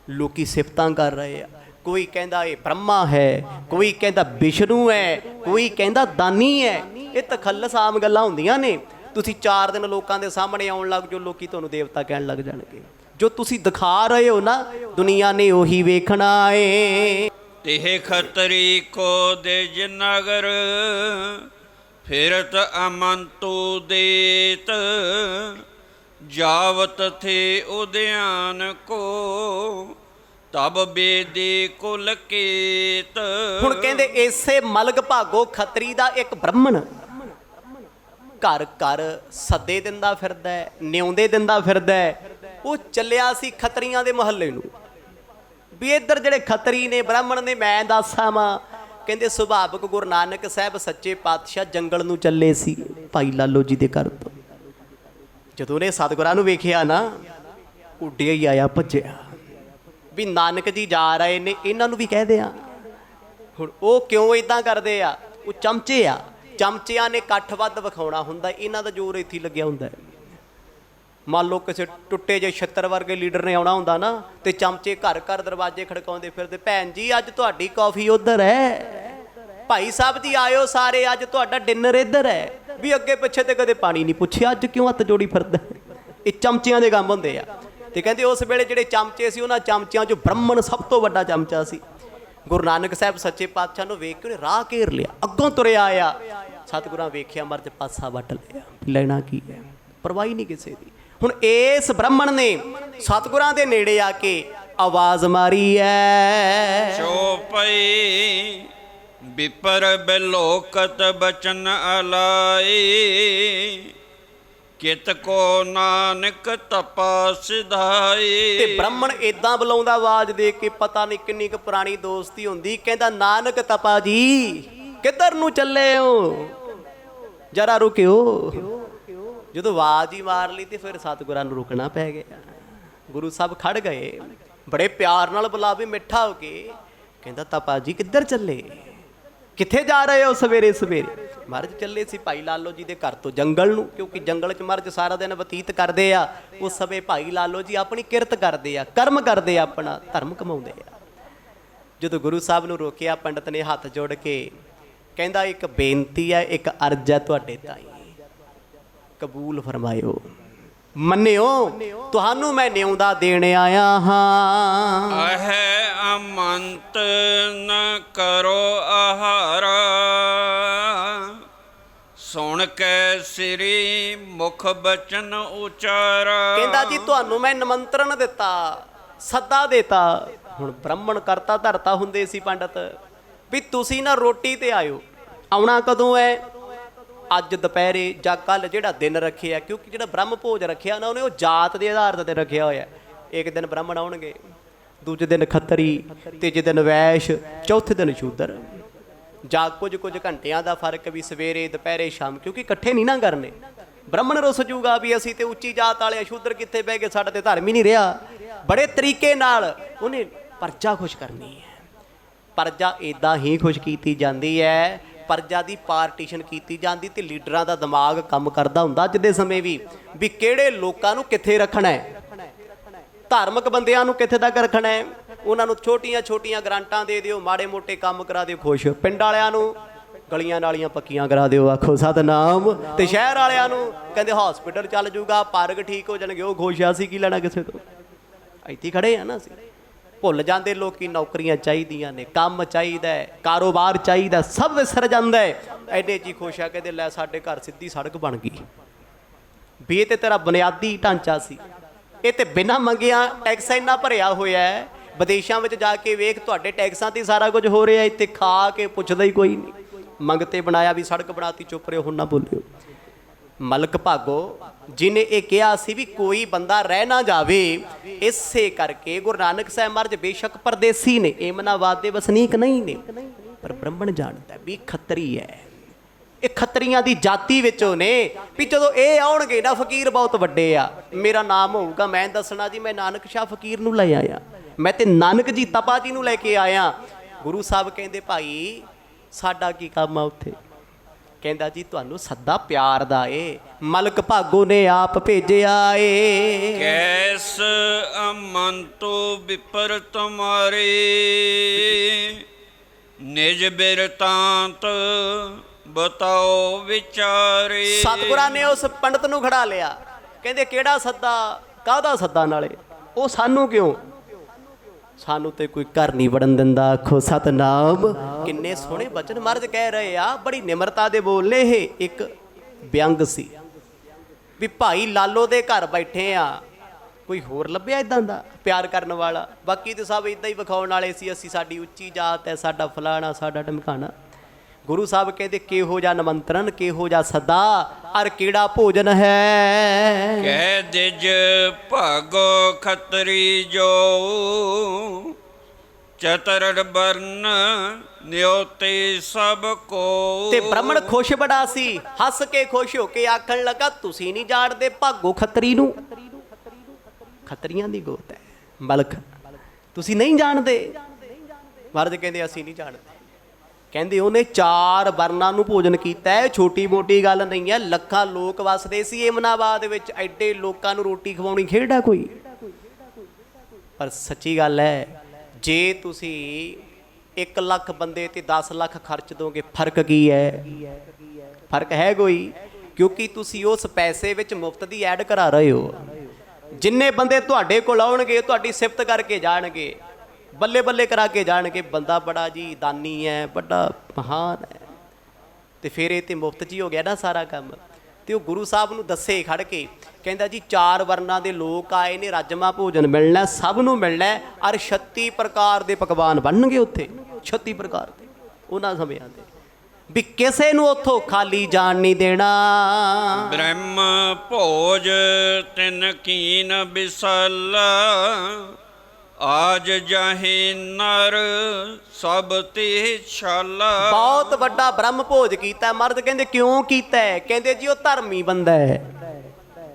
ਲੋਕੀ ਸਿਫਤਾਂ ਕਰ ਰਹੇ ਆ। ਕੋਈ ਕਹਿੰਦਾ ਇਹ ਬ੍ਰਹਮਾ ਹੈ, ਕੋਈ ਕਹਿੰਦਾ ਵਿਸ਼ਨੂੰ ਹੈ, ਕੋਈ ਕਹਿੰਦਾ ਦਾਨੀ ਹੈ। ਇਹ ਤਖੱਲਸ ਆਮ ਗੱਲਾਂ ਹੁੰਦੀਆਂ ਨੇ। ਤੁਸੀਂ 4 ਦਿਨ ਲੋਕਾਂ ਦੇ ਸਾਹਮਣੇ ਆਉਣ ਲੱਗ ਜਾਓ, ਲੋਕੀ ਤੁਹਾਨੂੰ ਦੇਵਤਾ ਕਹਿਣ ਲੱਗ ਜਾਣਗੇ। ਜੋ ਤੁਸੀਂ ਦਿਖਾ ਰਹੇ ਹੋ ਨਾ, ਦੁਨੀਆ ਨੇ ਉਹੀ ਵੇਖਣਾ ਏ। ਤਿਹ ਖਤਰੀ ਕੋ ਦੇਜ ਨਗਰ ਫਿਰਤ ਅਮੰਤੂ ਦੇਤ ਜਾਵਤ ਥੇ ਉਦਿਆਨ ਕੋ ਤਬ ਬੇਦੀ ਕੁਲ ਕੇਤ। ਹੁਣ ਕਹਿੰਦੇ ਇਸੇ ਮਲਕ ਭਾਗੋ ਖੱਤਰੀ ਦਾ ਇੱਕ ਬ੍ਰਾਹਮਣ ਘਰ ਘਰ ਸੱਦੇ ਦਿੰਦਾ ਫਿਰਦਾ ਹੈ, ਨਿਉਂਦੇ ਦਿੰਦਾ ਫਿਰਦਾ ਹੈ। ਉਹ ਚੱਲਿਆ ਸੀ ਖੱਤਰੀਆਂ ਦੇ ਮਹੱਲੇ ਨੂੰ ਵੀ ਇੱਧਰ ਜਿਹੜੇ ਖੱਤਰੀ ਨੇ ਬ੍ਰਾਹਮਣ ਨੇ ਮੈਂ ਦੱਸਾਂ ਵਾਂ। ਕਹਿੰਦੇ ਸੁਭਾਵਕ ਗੁਰੂ ਨਾਨਕ ਸਾਹਿਬ ਸੱਚੇ ਪਾਤਸ਼ਾਹ ਜੰਗਲ ਨੂੰ ਚੱਲੇ ਸੀ ਭਾਈ ਲਾਲੋ ਜੀ ਦੇ ਘਰ ਤੋਂ। ਜਦੋਂ ਨੇ ਸਤਿਗੁਰਾਂ ਨੂੰ ਵੇਖਿਆ ਨਾ, ਉੱਡਿਆ ਹੀ ਆਇਆ ਭੱਜਿਆ ਵੀ ਨਾਨਕ ਜੀ ਜਾ ਰਹੇ ਨੇ, ਇਹਨਾਂ ਨੂੰ ਵੀ ਕਹਿ ਦਿਆਂ। ਹੁਣ ਉਹ ਕਿਉਂ ਇਦਾਂ ਕਰਦੇ ਆ? ਉਹ ਚਮਚੇ ਆ। ਚਮਚਿਆਂ ਨੇ ਇਕੱਠ ਵੱਧ ਵਿਖਾਉਣਾ ਹੁੰਦਾ, ਇਹਨਾਂ ਦਾ ਜ਼ੋਰ ਇੱਥੇ ਲੱਗਿਆ ਹੁੰਦਾ। ਮੰਨ ਲਓ ਕਿਸੇ ਟੁੱਟੇ ਜਿਹੇ ਛੱਤਰ ਵਰਗੇ ਲੀਡਰ ਨੇ ਆਉਣਾ ਹੁੰਦਾ ਨਾ, ਤੇ ਚਮਚੇ ਘਰ ਘਰ ਦਰਵਾਜ਼ੇ ਖੜਕਾਉਂਦੇ ਫਿਰਦੇ, ਭੈਣ ਜੀ ਅੱਜ ਤੁਹਾਡੀ ਕੌਫੀ ਉੱਧਰ ਹੈ, ਭਾਈ ਸਾਹਿਬ ਜੀ ਆਇਓ ਸਾਰੇ, ਅੱਜ ਤੁਹਾਡਾ ਡਿਨਰ ਇੱਧਰ ਹੈ। ਵੀ ਅੱਗੇ ਪਿੱਛੇ ਤੇ ਕਦੇ ਪਾਣੀ ਨਹੀਂ ਪੁੱਛਿਆ, ਅੱਜ ਕਿਉਂ ਹੱਥ ਜੋੜੀ ਫਿਰਦਾ? ਇਹ ਚਮਚਿਆਂ ਦੇ ਕੰਮ ਹੁੰਦੇ ਆ। ਤੇ ਕਹਿੰਦੇ ਉਸ ਵੇਲੇ ਜਿਹੜੇ ਚਮਚੇ ਸੀ, ਉਹਨਾਂ ਚਮਚਿਆਂ 'ਚੋਂ ਬ੍ਰਾਹਮਣ ਸਭ ਤੋਂ ਵੱਡਾ ਚਮਚਾ ਸੀ। ਗੁਰੂ ਨਾਨਕ ਸਾਹਿਬ ਸੱਚੇ ਪਾਤਸ਼ਾਹ ਨੂੰ ਵੇਖ ਕੇ ਉਹਨੇ ਰਾਹ ਘੇਰ ਲਿਆ, ਅੱਗੋਂ ਤੁਰਿਆ ਆਇਆ। ਸਤਿਗੁਰਾਂ ਵੇਖਿਆ, ਮਰਜ ਪਾਸਾ ਵੱਟ ਲਿਆ, ਲੈਣਾ ਕੀ ਹੈ, ਪਰਵਾਹ ਨਹੀਂ ਕਿਸੇ ਦੀ। ਹੁਣ ਇਸ ਬ੍ਰਾਹਮਣ ਨੇ ਸਤਿਗੁਰਾਂ ਦੇ ਨੇੜੇ ਆ ਕੇ ਆਵਾਜ਼ ਮਾਰੀ ਐ, ਚੋਪਈ ਵਿਪਰ ਬਿਲੋਕਤ ਬਚਨ ਅਲਾਈ ਕਿਤ ਕੋ ਨਾਨਕ ਤਪਾ ਸਿਧਾਈ। ਤੇ ਬ੍ਰਾਹਮਣ ਇਦਾਂ ਬੁਲਾਉਂਦਾ ਆਵਾਜ਼ ਦੇ ਕੇ, ਪਤਾ ਨਹੀਂ ਕਿੰਨੀ ਕੁ ਪੁਰਾਣੀ ਦੋਸਤੀ ਹੁੰਦੀ। ਕਹਿੰਦਾ ਨਾਨਕ ਤਪਾ ਜੀ ਕਿੱਧਰ ਨੂੰ ਚੱਲੇ ਹੋ, ਜਰਾ ਰੁਕਿਓ। ਜਦੋਂ ਆਵਾਜ਼ ਹੀ ਮਾਰ ਲਈ ਤੇ ਫਿਰ ਸਤਿਗੁਰਾਂ ਨੂੰ ਰੁਕਣਾ ਪੈ ਗਿਆ। ਗੁਰੂ ਸਾਹਿਬ ਖੜ ਗਏ, ਬੜੇ ਪਿਆਰ ਨਾਲ ਬੁਲਾਵੇ, ਮਿੱਠਾ ਹੋ ਕੇ ਕਹਿੰਦਾ ਤਪਾ ਜੀ ਕਿੱਧਰ ਚੱਲੇ, ਕਿੱਥੇ ਜਾ ਰਹੇ ਹੋ ਸਵੇਰੇ ਸਵੇਰੇ? ਮਹਾਰਾਜ ਚੱਲੇ ਸੀ ਭਾਈ ਲਾਲੋ ਜੀ ਦੇ ਘਰ ਤੋਂ ਜੰਗਲ ਨੂੰ, ਕਿਉਂਕਿ ਜੰਗਲ 'ਚ ਮਹਾਰਾਜ ਸਾਰਾ ਦਿਨ ਬਤੀਤ ਕਰਦੇ ਆ। ਉਸ ਸਮੇਂ ਭਾਈ ਲਾਲੋ ਜੀ ਆਪਣੀ ਕਿਰਤ ਕਰਦੇ ਆ, ਕਰਮ ਕਰਦੇ ਆ, ਆਪਣਾ ਧਰਮ ਕਮਾਉਂਦੇ ਆ। ਜਦੋਂ ਗੁਰੂ ਸਾਹਿਬ ਨੂੰ ਰੋਕਿਆ, ਪੰਡਤ ਨੇ ਹੱਥ ਜੋੜ ਕੇ ਕਹਿੰਦਾ ਇੱਕ ਬੇਨਤੀ ਹੈ, ਇੱਕ ਅਰਜ਼ ਹੈ ਤੁਹਾਡੇ ਤਾਈਂ, ਕਬੂਲ ਫਰਮਾਇਓ, ਮੰਨਿਓ, ਤੁਹਾਨੂੰ ਮੈਂ ਨਿਉਂਦਾ ਦੇਣ ਆਇਆ ਹਾਂ। ਅਹੈ ਅਮੰਤ ਨ ਕਰੋ ਆਹਾਰਾ ਸੁਣ ਕੇ ਸ੍ਰੀ ਮੁਖ ਬਚਨ ਉਚਾਰਾ। ਕਹਿੰਦਾ ਜੀ ਤੁਹਾਨੂੰ ਮੈਂ ਨਿਮੰਤਰਣ ਦਿੱਤਾ, ਸੱਦਾ ਦਿੱਤਾ। ਹੁਣ ਬ੍ਰਾਹਮਣ ਕਰਤਾ ਧਰਤਾ ਹੁੰਦੇ ਸੀ ਪੰਡਤ, ਵੀ ਤੁਸੀਂ ਨਾ ਰੋਟੀ ਤੇ ਆਇਓ। ਆਉਣਾ ਕਦੋਂ ਹੈ? ਅੱਜ ਦੁਪਹਿਰੇ ਜਾਂ ਕੱਲ ਜਿਹੜਾ ਦਿਨ ਰੱਖਿਆ, ਕਿਉਂਕਿ ਜਿਹੜਾ ਬ੍ਰਹਮ ਭੋਜ ਰੱਖਿਆ ਨਾ, ਉਹਨੇ ਉਹ ਜਾਤ ਦੇ ਆਧਾਰ ਤੇ ਰੱਖਿਆ ਹੋਇਆ। ਇੱਕ ਦਿਨ ਬ੍ਰਾਹਮਣ ਆਉਣਗੇ, ਦੂਜੇ ਦਿਨ ਖੱਤਰੀ, ਤੀਜੇ ਦਿਨ ਵੈਸ਼, ਚੌਥੇ ਦਿਨ ਸ਼ੂਦਰ। ਜਾਂ ਕੁਝ ਘੰਟਿਆਂ ਦਾ ਫਰਕ ਵੀ ਸਵੇਰੇ ਦੁਪਹਿਰੇ ਸ਼ਾਮ, ਕਿਉਂਕਿ ਇਕੱਠੇ ਨਹੀਂ ਨਾ ਕਰਨੇ। ਬ੍ਰਾਹਮਣ ਰੁੱਸ ਜੂਗਾ ਵੀ ਅਸੀਂ ਤੇ ਉੱਚੀ ਜਾਤ ਵਾਲੇ, ਸ਼ੂਦਰ ਕਿੱਥੇ ਬਹਿ ਗਏ, ਸਾਡਾ ਤੇ ਧਰਮ ਹੀ ਨਹੀਂ ਰਿਹਾ। ਬੜੇ ਤਰੀਕੇ ਨਾਲ ਉਹਨੇ ਪਰਜਾ ਖੁਸ਼ ਕਰਨੀ ਹੈ। ਪਰਜਾ ਇੱਦਾਂ ਹੀ ਖੁਸ਼ ਕੀਤੀ ਜਾਂਦੀ ਹੈ, ਪਰਜਾ ਦੀ ਪਾਰਟੀਸ਼ਨ ਕੀਤੀ ਜਾਂਦੀ, ਤੇ ਲੀਡਰਾਂ ਦਾ ਦਿਮਾਗ ਕੰਮ ਕਰਦਾ ਹੁੰਦਾ ਅੱਜ ਦੇ ਸਮੇਂ ਵੀ ਕਿਹੜੇ ਲੋਕਾਂ ਨੂੰ ਕਿੱਥੇ ਰੱਖਣਾ ਹੈ, ਧਾਰਮਿਕ ਬੰਦਿਆਂ ਨੂੰ ਕਿੱਥੇ ਤੱਕ ਰੱਖਣਾ ਹੈ। ਉਹਨਾਂ ਨੂੰ ਛੋਟੀਆਂ ਛੋਟੀਆਂ ਗ੍ਰਾਂਟਾਂ ਦੇ ਦਿਓ, ਮਾੜੇ ਮੋਟੇ ਕੰਮ ਕਰਾ ਦਿਓ, ਖੁਸ਼। ਪਿੰਡ ਵਾਲਿਆਂ ਨੂੰ ਗਲੀਆਂ ਨਾਲੀਆਂ ਪੱਕੀਆਂ ਕਰਾ ਦਿਓ, ਆਖੋ ਸਤਨਾਮ। ਤੇ ਸ਼ਹਿਰ ਵਾਲਿਆਂ ਨੂੰ ਕਹਿੰਦੇ ਹਸਪੀਟਲ ਚੱਲ ਜੂਗਾ, ਪਾਰਕ ਠੀਕ ਹੋ ਜਾਣਗੇ, ਉਹ ਖੁਸ਼ ਆ। ਅਸੀਂ ਕੀ ਲੈਣਾ ਕਿਸੇ ਤੋਂ? ਇੱਥੇ ਖੜੇ ਆ ਨਾ ਅਸੀਂ। ਭੁੱਲ ਜਾਂਦੇ ਲੋਕੀ ਨੌਕਰੀਆਂ ਚਾਹੀਦੀਆਂ ਨੇ, ਕੰਮ ਚਾਹੀਦਾ ਹੈ, ਕਾਰੋਬਾਰ ਚਾਹੀਦਾ, ਸਭ ਵਿਸਰ ਜਾਂਦਾ ਹੈ। ਐਡੇ ਜੀ ਖੁਸ਼ ਆ, ਕਹਿੰਦੇ ਲੈ ਸਾਡੇ ਘਰ ਸਿੱਧੀ ਸੜਕ ਬਣ ਗਈ। ਵੀ ਇਹ ਤੇ ਤੇਰਾ ਬੁਨਿਆਦੀ ਢਾਂਚਾ ਸੀ, ਇਹ ਤੇ ਬਿਨਾਂ ਮੰਗਿਆ ਟੈਕਸ ਇੰਨਾ ਭਰਿਆ ਹੋਇਆ ਹੈ। ਵਿਦੇਸ਼ਾਂ ਵਿੱਚ ਜਾ ਕੇ ਵੇਖ, ਤੁਹਾਡੇ ਟੈਕਸਾਂ ਤੇ ਸਾਰਾ ਕੁਝ ਹੋ ਰਿਹਾ, ਇੱਥੇ ਖਾ ਕੇ ਪੁੱਛਦਾ ਹੀ ਕੋਈ ਨਹੀਂ। ਮੰਗਤੇ ਬਣਾਇਆ ਵੀ ਸੜਕ ਬਣਾਤੀ, ਚੁੱਪ ਰਹੋ, ਹੁਣ ਨਾ ਬੋਲਿਓ। ਮਲਕ ਭਾਗੋ ਜਿਹਨੇ ਇਹ ਕਿਹਾ ਸੀ ਵੀ ਕੋਈ ਬੰਦਾ ਰਹਿ ਨਾ ਜਾਵੇ, ਇਸੇ ਕਰਕੇ ਗੁਰੂ ਨਾਨਕ ਸਾਹਿਬ ਮਹਾਰਾਜ ਬੇਸ਼ੱਕ ਪਰਦੇਸੀ ਨੇ, ਏਮਨਾਬਾਦ ਦੇ ਵਸਨੀਕ ਨਹੀਂ ਨੇ, ਪਰ ਬ੍ਰਾਹਮਣ ਜਾਣਦਾ ਵੀ ਖੱਤਰੀ ਹੈ, ਇਹ ਖੱਤਰੀਆਂ ਦੀ ਜਾਤੀ ਵਿੱਚੋਂ ਨੇ। ਵੀ ਜਦੋਂ ਇਹ ਆਉਣਗੇ ਨਾ, ਫਕੀਰ ਬਹੁਤ ਵੱਡੇ ਆ, ਮੇਰਾ ਨਾਮ ਹੋਊਗਾ, ਮੈਂ ਦੱਸਣਾ ਜੀ ਮੈਂ ਨਾਨਕ ਸ਼ਾਹ ਫਕੀਰ ਨੂੰ ਲੈ ਆਇਆ, ਮੈਂ ਤੇ ਨਾਨਕ ਜੀ ਤਪਾ ਜੀ ਨੂੰ ਲੈ ਕੇ ਆਇਆ। ਗੁਰੂ ਸਾਹਿਬ ਕਹਿੰਦੇ ਭਾਈ ਸਾਡਾ ਕੀ ਕੰਮ ਆ ਉੱਥੇ, ਕਹਿੰਦਾ ਜੀ ਤੁਹਾਨੂੰ ਸੱਦਾ ਪਿਆਰ ਦਾ ਏ, ਮਲਕ ਭਾਗੋ ਨੇ ਆਪ ਭੇਜਿਆ ਏ। ਕੈਸ ਅਮੰਤੋ ਵਿਪਰ ਤੁਮਾਰੇ ਨਿਜ ਬਿਰਤਾਂਤ ਬਤਾਓ ਵਿਚਾਰੇ। ਸਤਿਗੁਰਾਂ ਨੇ ਉਸ ਪੰਡਤ ਨੂੰ ਖੜਾ ਲਿਆ, ਕਹਿੰਦੇ ਕਿਹੜਾ ਸੱਦਾ, ਕਾਹਦਾ ਸੱਦਾ, ਨਾਲੇ ਉਹ ਸਾਨੂੰ ਕਿਉਂ, ਸਾਨੂੰ ਤੇ ਕੋਈ ਘਰ ਨਹੀਂ ਵੜਨ ਦਿੰਦਾ। ਆਖੋ ਸਤਨਾਮ। ਕਿੰਨੇ ਸੋਹਣੇ ਬਚਨ ਮਹਾਰਾਜ ਕਹਿ ਰਹੇ ਆ, ਬੜੀ ਨਿਮਰਤਾ ਦੇ ਬੋਲੇ। ਇਹ ਇੱਕ ਵਿਅੰਗ ਸੀ ਵੀ ਭਾਈ ਲਾਲੋ ਦੇ ਘਰ ਬੈਠੇ ਆ, ਕੋਈ ਹੋਰ ਲੱਭਿਆ ਇਦਾਂ ਦਾ ਪਿਆਰ ਕਰਨ ਵਾਲਾ? ਬਾਕੀ ਤੇ ਸਭ ਇਦਾਂ ਹੀ ਵਿਖਾਉਣ ਵਾਲੇ ਸੀ, ਅਸੀਂ ਸਾਡੀ ਉੱਚੀ ਜਾਤ ਹੈ, ਸਾਡਾ ਫਲਾਣਾ, ਸਾਡਾ ਢਮਕਾਣਾ। ਗੁਰੂ ਸਾਹਿਬ ਕਹਿੰਦੇ ਕਿਹੋ ਜਿਹਾ ਨਿਮੰਤਰਣ, ਕਿਹੋ ਜਿਹਾ ਸੱਦਾ, ਅਰ ਕਿਹੜਾ ਭੋਜਨ ਹੈ। ਕਹਿ ਦਿਜ ਭਾਗੋ ਖੱਤਰੀ ਜੋ ਚਤੁਰ ਬਰਨ ਨਿਉਤੇ ਸਭ ਕੋ। ਤੇ ਬ੍ਰਾਹਮਣ ਖੁਸ਼ ਬੜਾ ਸੀ, ਹੱਸ ਕੇ ਖੁਸ਼ ਹੋ ਕੇ ਆਖਣ ਲੱਗਾ ਤੁਸੀਂ ਨਹੀਂ ਜਾਣਦੇ ਭਾਗੋ ਖੱਤਰੀ ਨੂੰ, ਖੱਤਰੀਆਂ ਦੀ ਗੋਤ ਹੈ ਮਲਕ, ਤੁਸੀਂ ਨਹੀਂ ਜਾਣਦੇ। ਮਹਾਰਾਜ ਕਹਿੰਦੇ ਅਸੀਂ ਨਹੀਂ ਜਾਣਦੇ। ਕਹਿੰਦੇ ਉਹਨੇ 4 ਵਰਨਾਂ ਨੂੰ ਭੋਜਨ ਕੀਤਾ ਹੈ, ਛੋਟੀ ਮੋਟੀ ਗੱਲ ਨਹੀਂ ਹੈ। ਲੱਖਾਂ ਲੋਕ ਵਸਦੇ ਸੀ ਏਮਨਾਬਾਦ ਵਿੱਚ, ਐਡੇ ਲੋਕਾਂ ਨੂੰ ਰੋਟੀ ਖਵਾਉਣੀ ਖੇਡ ਹੈ ਕੋਈ? ਪਰ ਸੱਚੀ ਗੱਲ ਹੈ, ਜੇ ਤੁਸੀਂ 1 ਲੱਖ ਬੰਦੇ ਤੇ 10 ਲੱਖ ਖਰਚ ਦੋਗੇ, ਫਰਕ ਕੀ ਹੈ? ਫਰਕ ਹੈ ਕੋਈ? ਕਿਉਂਕਿ ਤੁਸੀਂ ਉਸ ਪੈਸੇ ਵਿੱਚ ਮੁਫਤ ਦੀ ਐਡ ਕਰਾ ਰਹੇ ਹੋ। ਜਿੰਨੇ ਬੰਦੇ ਤੁਹਾਡੇ ਕੋਲ ਆਉਣਗੇ ਤੁਹਾਡੀ ਸਿਫਤ ਕਰਕੇ ਜਾਣਗੇ, ਬੱਲੇ ਬੱਲੇ ਕਰਾ ਕੇ ਜਾਣਗੇ, ਬੰਦਾ ਬੜਾ ਜੀ ਦਾਨੀ ਹੈ, ਵੱਡਾ ਮਹਾਨ ਹੈ। ਤੇ ਫਿਰ ਇਹ ਤੇ ਮੁਫਤ 'ਚ ਹੀ ਹੋ ਗਿਆ ਨਾ ਸਾਰਾ ਕੰਮ। ਤੇ ਉਹ ਗੁਰੂ ਸਾਹਿਬ ਨੂੰ ਦੱਸੇ ਖੜ ਕੇ, ਕਹਿੰਦਾ ਜੀ 4 ਵਰਨਾਂ ਦੇ ਲੋਕ ਆਏ ਨੇ, ਰਾਜਮਾ ਭੋਜਨ ਮਿਲਣਾ, ਸਭ ਨੂੰ ਮਿਲਣਾ, ਔਰ 36 ਪ੍ਰਕਾਰ ਦੇ ਪਕਵਾਨ ਬਣਨਗੇ ਉੱਥੇ, 36 ਪ੍ਰਕਾਰ ਦੇ ਉਹਨਾਂ ਸਮਿਆਂ ਦੇ, ਵੀ ਕਿਸੇ ਨੂੰ ਉੱਥੋਂ ਖਾਲੀ ਜਾਣ ਨਹੀਂ ਦੇਣਾ। ਬ੍ਰਹਮ ਭੋਜ ਤਿਨ ਕੀਨ ਬਿਸਲਾ ਆਜ ਜਾਹੇ ਨਰ ਸਭ ਤੇ ਛਾਲਾ। ਬਹੁਤ ਵੱਡਾ ਬ੍ਰਹਮ ਭੋਜ ਕੀਤਾ। ਮਰਦ ਕਹਿੰਦੇ ਕਿਉਂ ਕੀਤਾ? ਕਹਿੰਦੇ ਜੀ ਉਹ ਧਰਮੀ ਬੰਦਾ ਹੈ,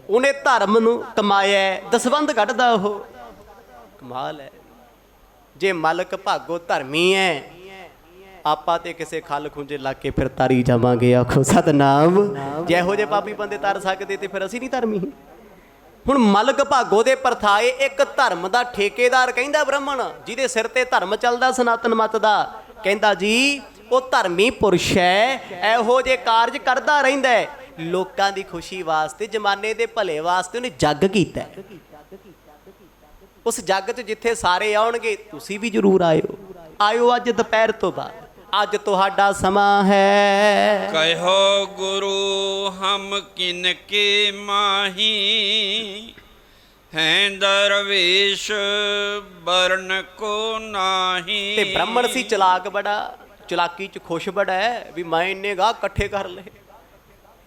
ਉਹਨੇ ਧਰਮ ਨੂੰ ਕਮਾਇਆ, ਦਸਵੰਧ ਕੱਢਦਾ ਉਹ, ਕਮਾਲ ਹੈ। ਜੇ ਮਲਕ ਭਾਗੋ ਧਰਮੀ ਹੈ, ਆਪਾਂ ਤੇ ਕਿਸੇ ਖਲ ਖੁੰਝੇ ਲਾ ਕੇ ਫਿਰ ਤਾਰੀ ਜਾਵਾਂਗੇ। ਆਖੋ ਸਤਨਾਮ। ਜੇ ਇਹੋ ਜਿਹੇ ਪਾਪੀ ਬੰਦੇ ਤਰ ਸਕਦੇ ਤੇ ਫਿਰ ਅਸੀਂ ਨਹੀਂ ਧਰਮੀ। ਹੁਣ ਮਲਕ ਭਾਗੋ ਦੇ ਪਰਥਾਏ ਇੱਕ ਧਰਮ ਦਾ ਠੇਕੇਦਾਰ ਕਹਿੰਦਾ ਬ੍ਰਾਹਮਣ, ਜਿਹਦੇ ਸਿਰ ਤੇ ਧਰਮ ਚੱਲਦਾ ਸਨਾਤਨ ਮਤ ਦਾ, ਕਹਿੰਦਾ ਜੀ ਉਹ ਧਰਮੀ ਪੁਰਸ਼ ਹੈ, ਇਹੋ ਜਿਹੇ ਕਾਰਜ ਕਰਦਾ ਰਹਿੰਦਾ ਹੈ, ਲੋਕਾਂ ਦੀ ਖੁਸ਼ੀ ਵਾਸਤੇ, ਜ਼ਮਾਨੇ ਦੇ ਭਲੇ ਵਾਸਤੇ ਉਹਨੇ ਜੱਗ ਕੀਤਾ। ਉਸ ਜੱਗ 'ਚ ਜਿੱਥੇ ਸਾਰੇ ਆਉਣਗੇ ਤੁਸੀਂ ਵੀ ਜ਼ਰੂਰ ਆਇਓ। ਆਇਓ ਅੱਜ ਦੁਪਹਿਰ ਤੋਂ ਬਾਅਦ, ਅੱਜ ਤੁਹਾਡਾ ਸਮਾਂ ਹੈ। ਕਹਿਓ ਗੁਰੂ ਹਮ ਕਿਨ ਕੇ ਮਾਹੀ ਹੈ ਦਰਵੇਸ਼ ਬਰਨ ਕੋ ਨਾਹੀ। ਤੇ ਬ੍ਰਾਹਮਣ ਸੀ ਚਲਾਕ ਬੜਾ, ਚਲਾਕੀ 'ਚ ਖੁਸ਼ ਬੜਾ ਹੈ ਵੀ ਮੈਂ ਇੰਨੇ ਗਾਹ ਇਕੱਠੇ ਕਰ ਲਏ।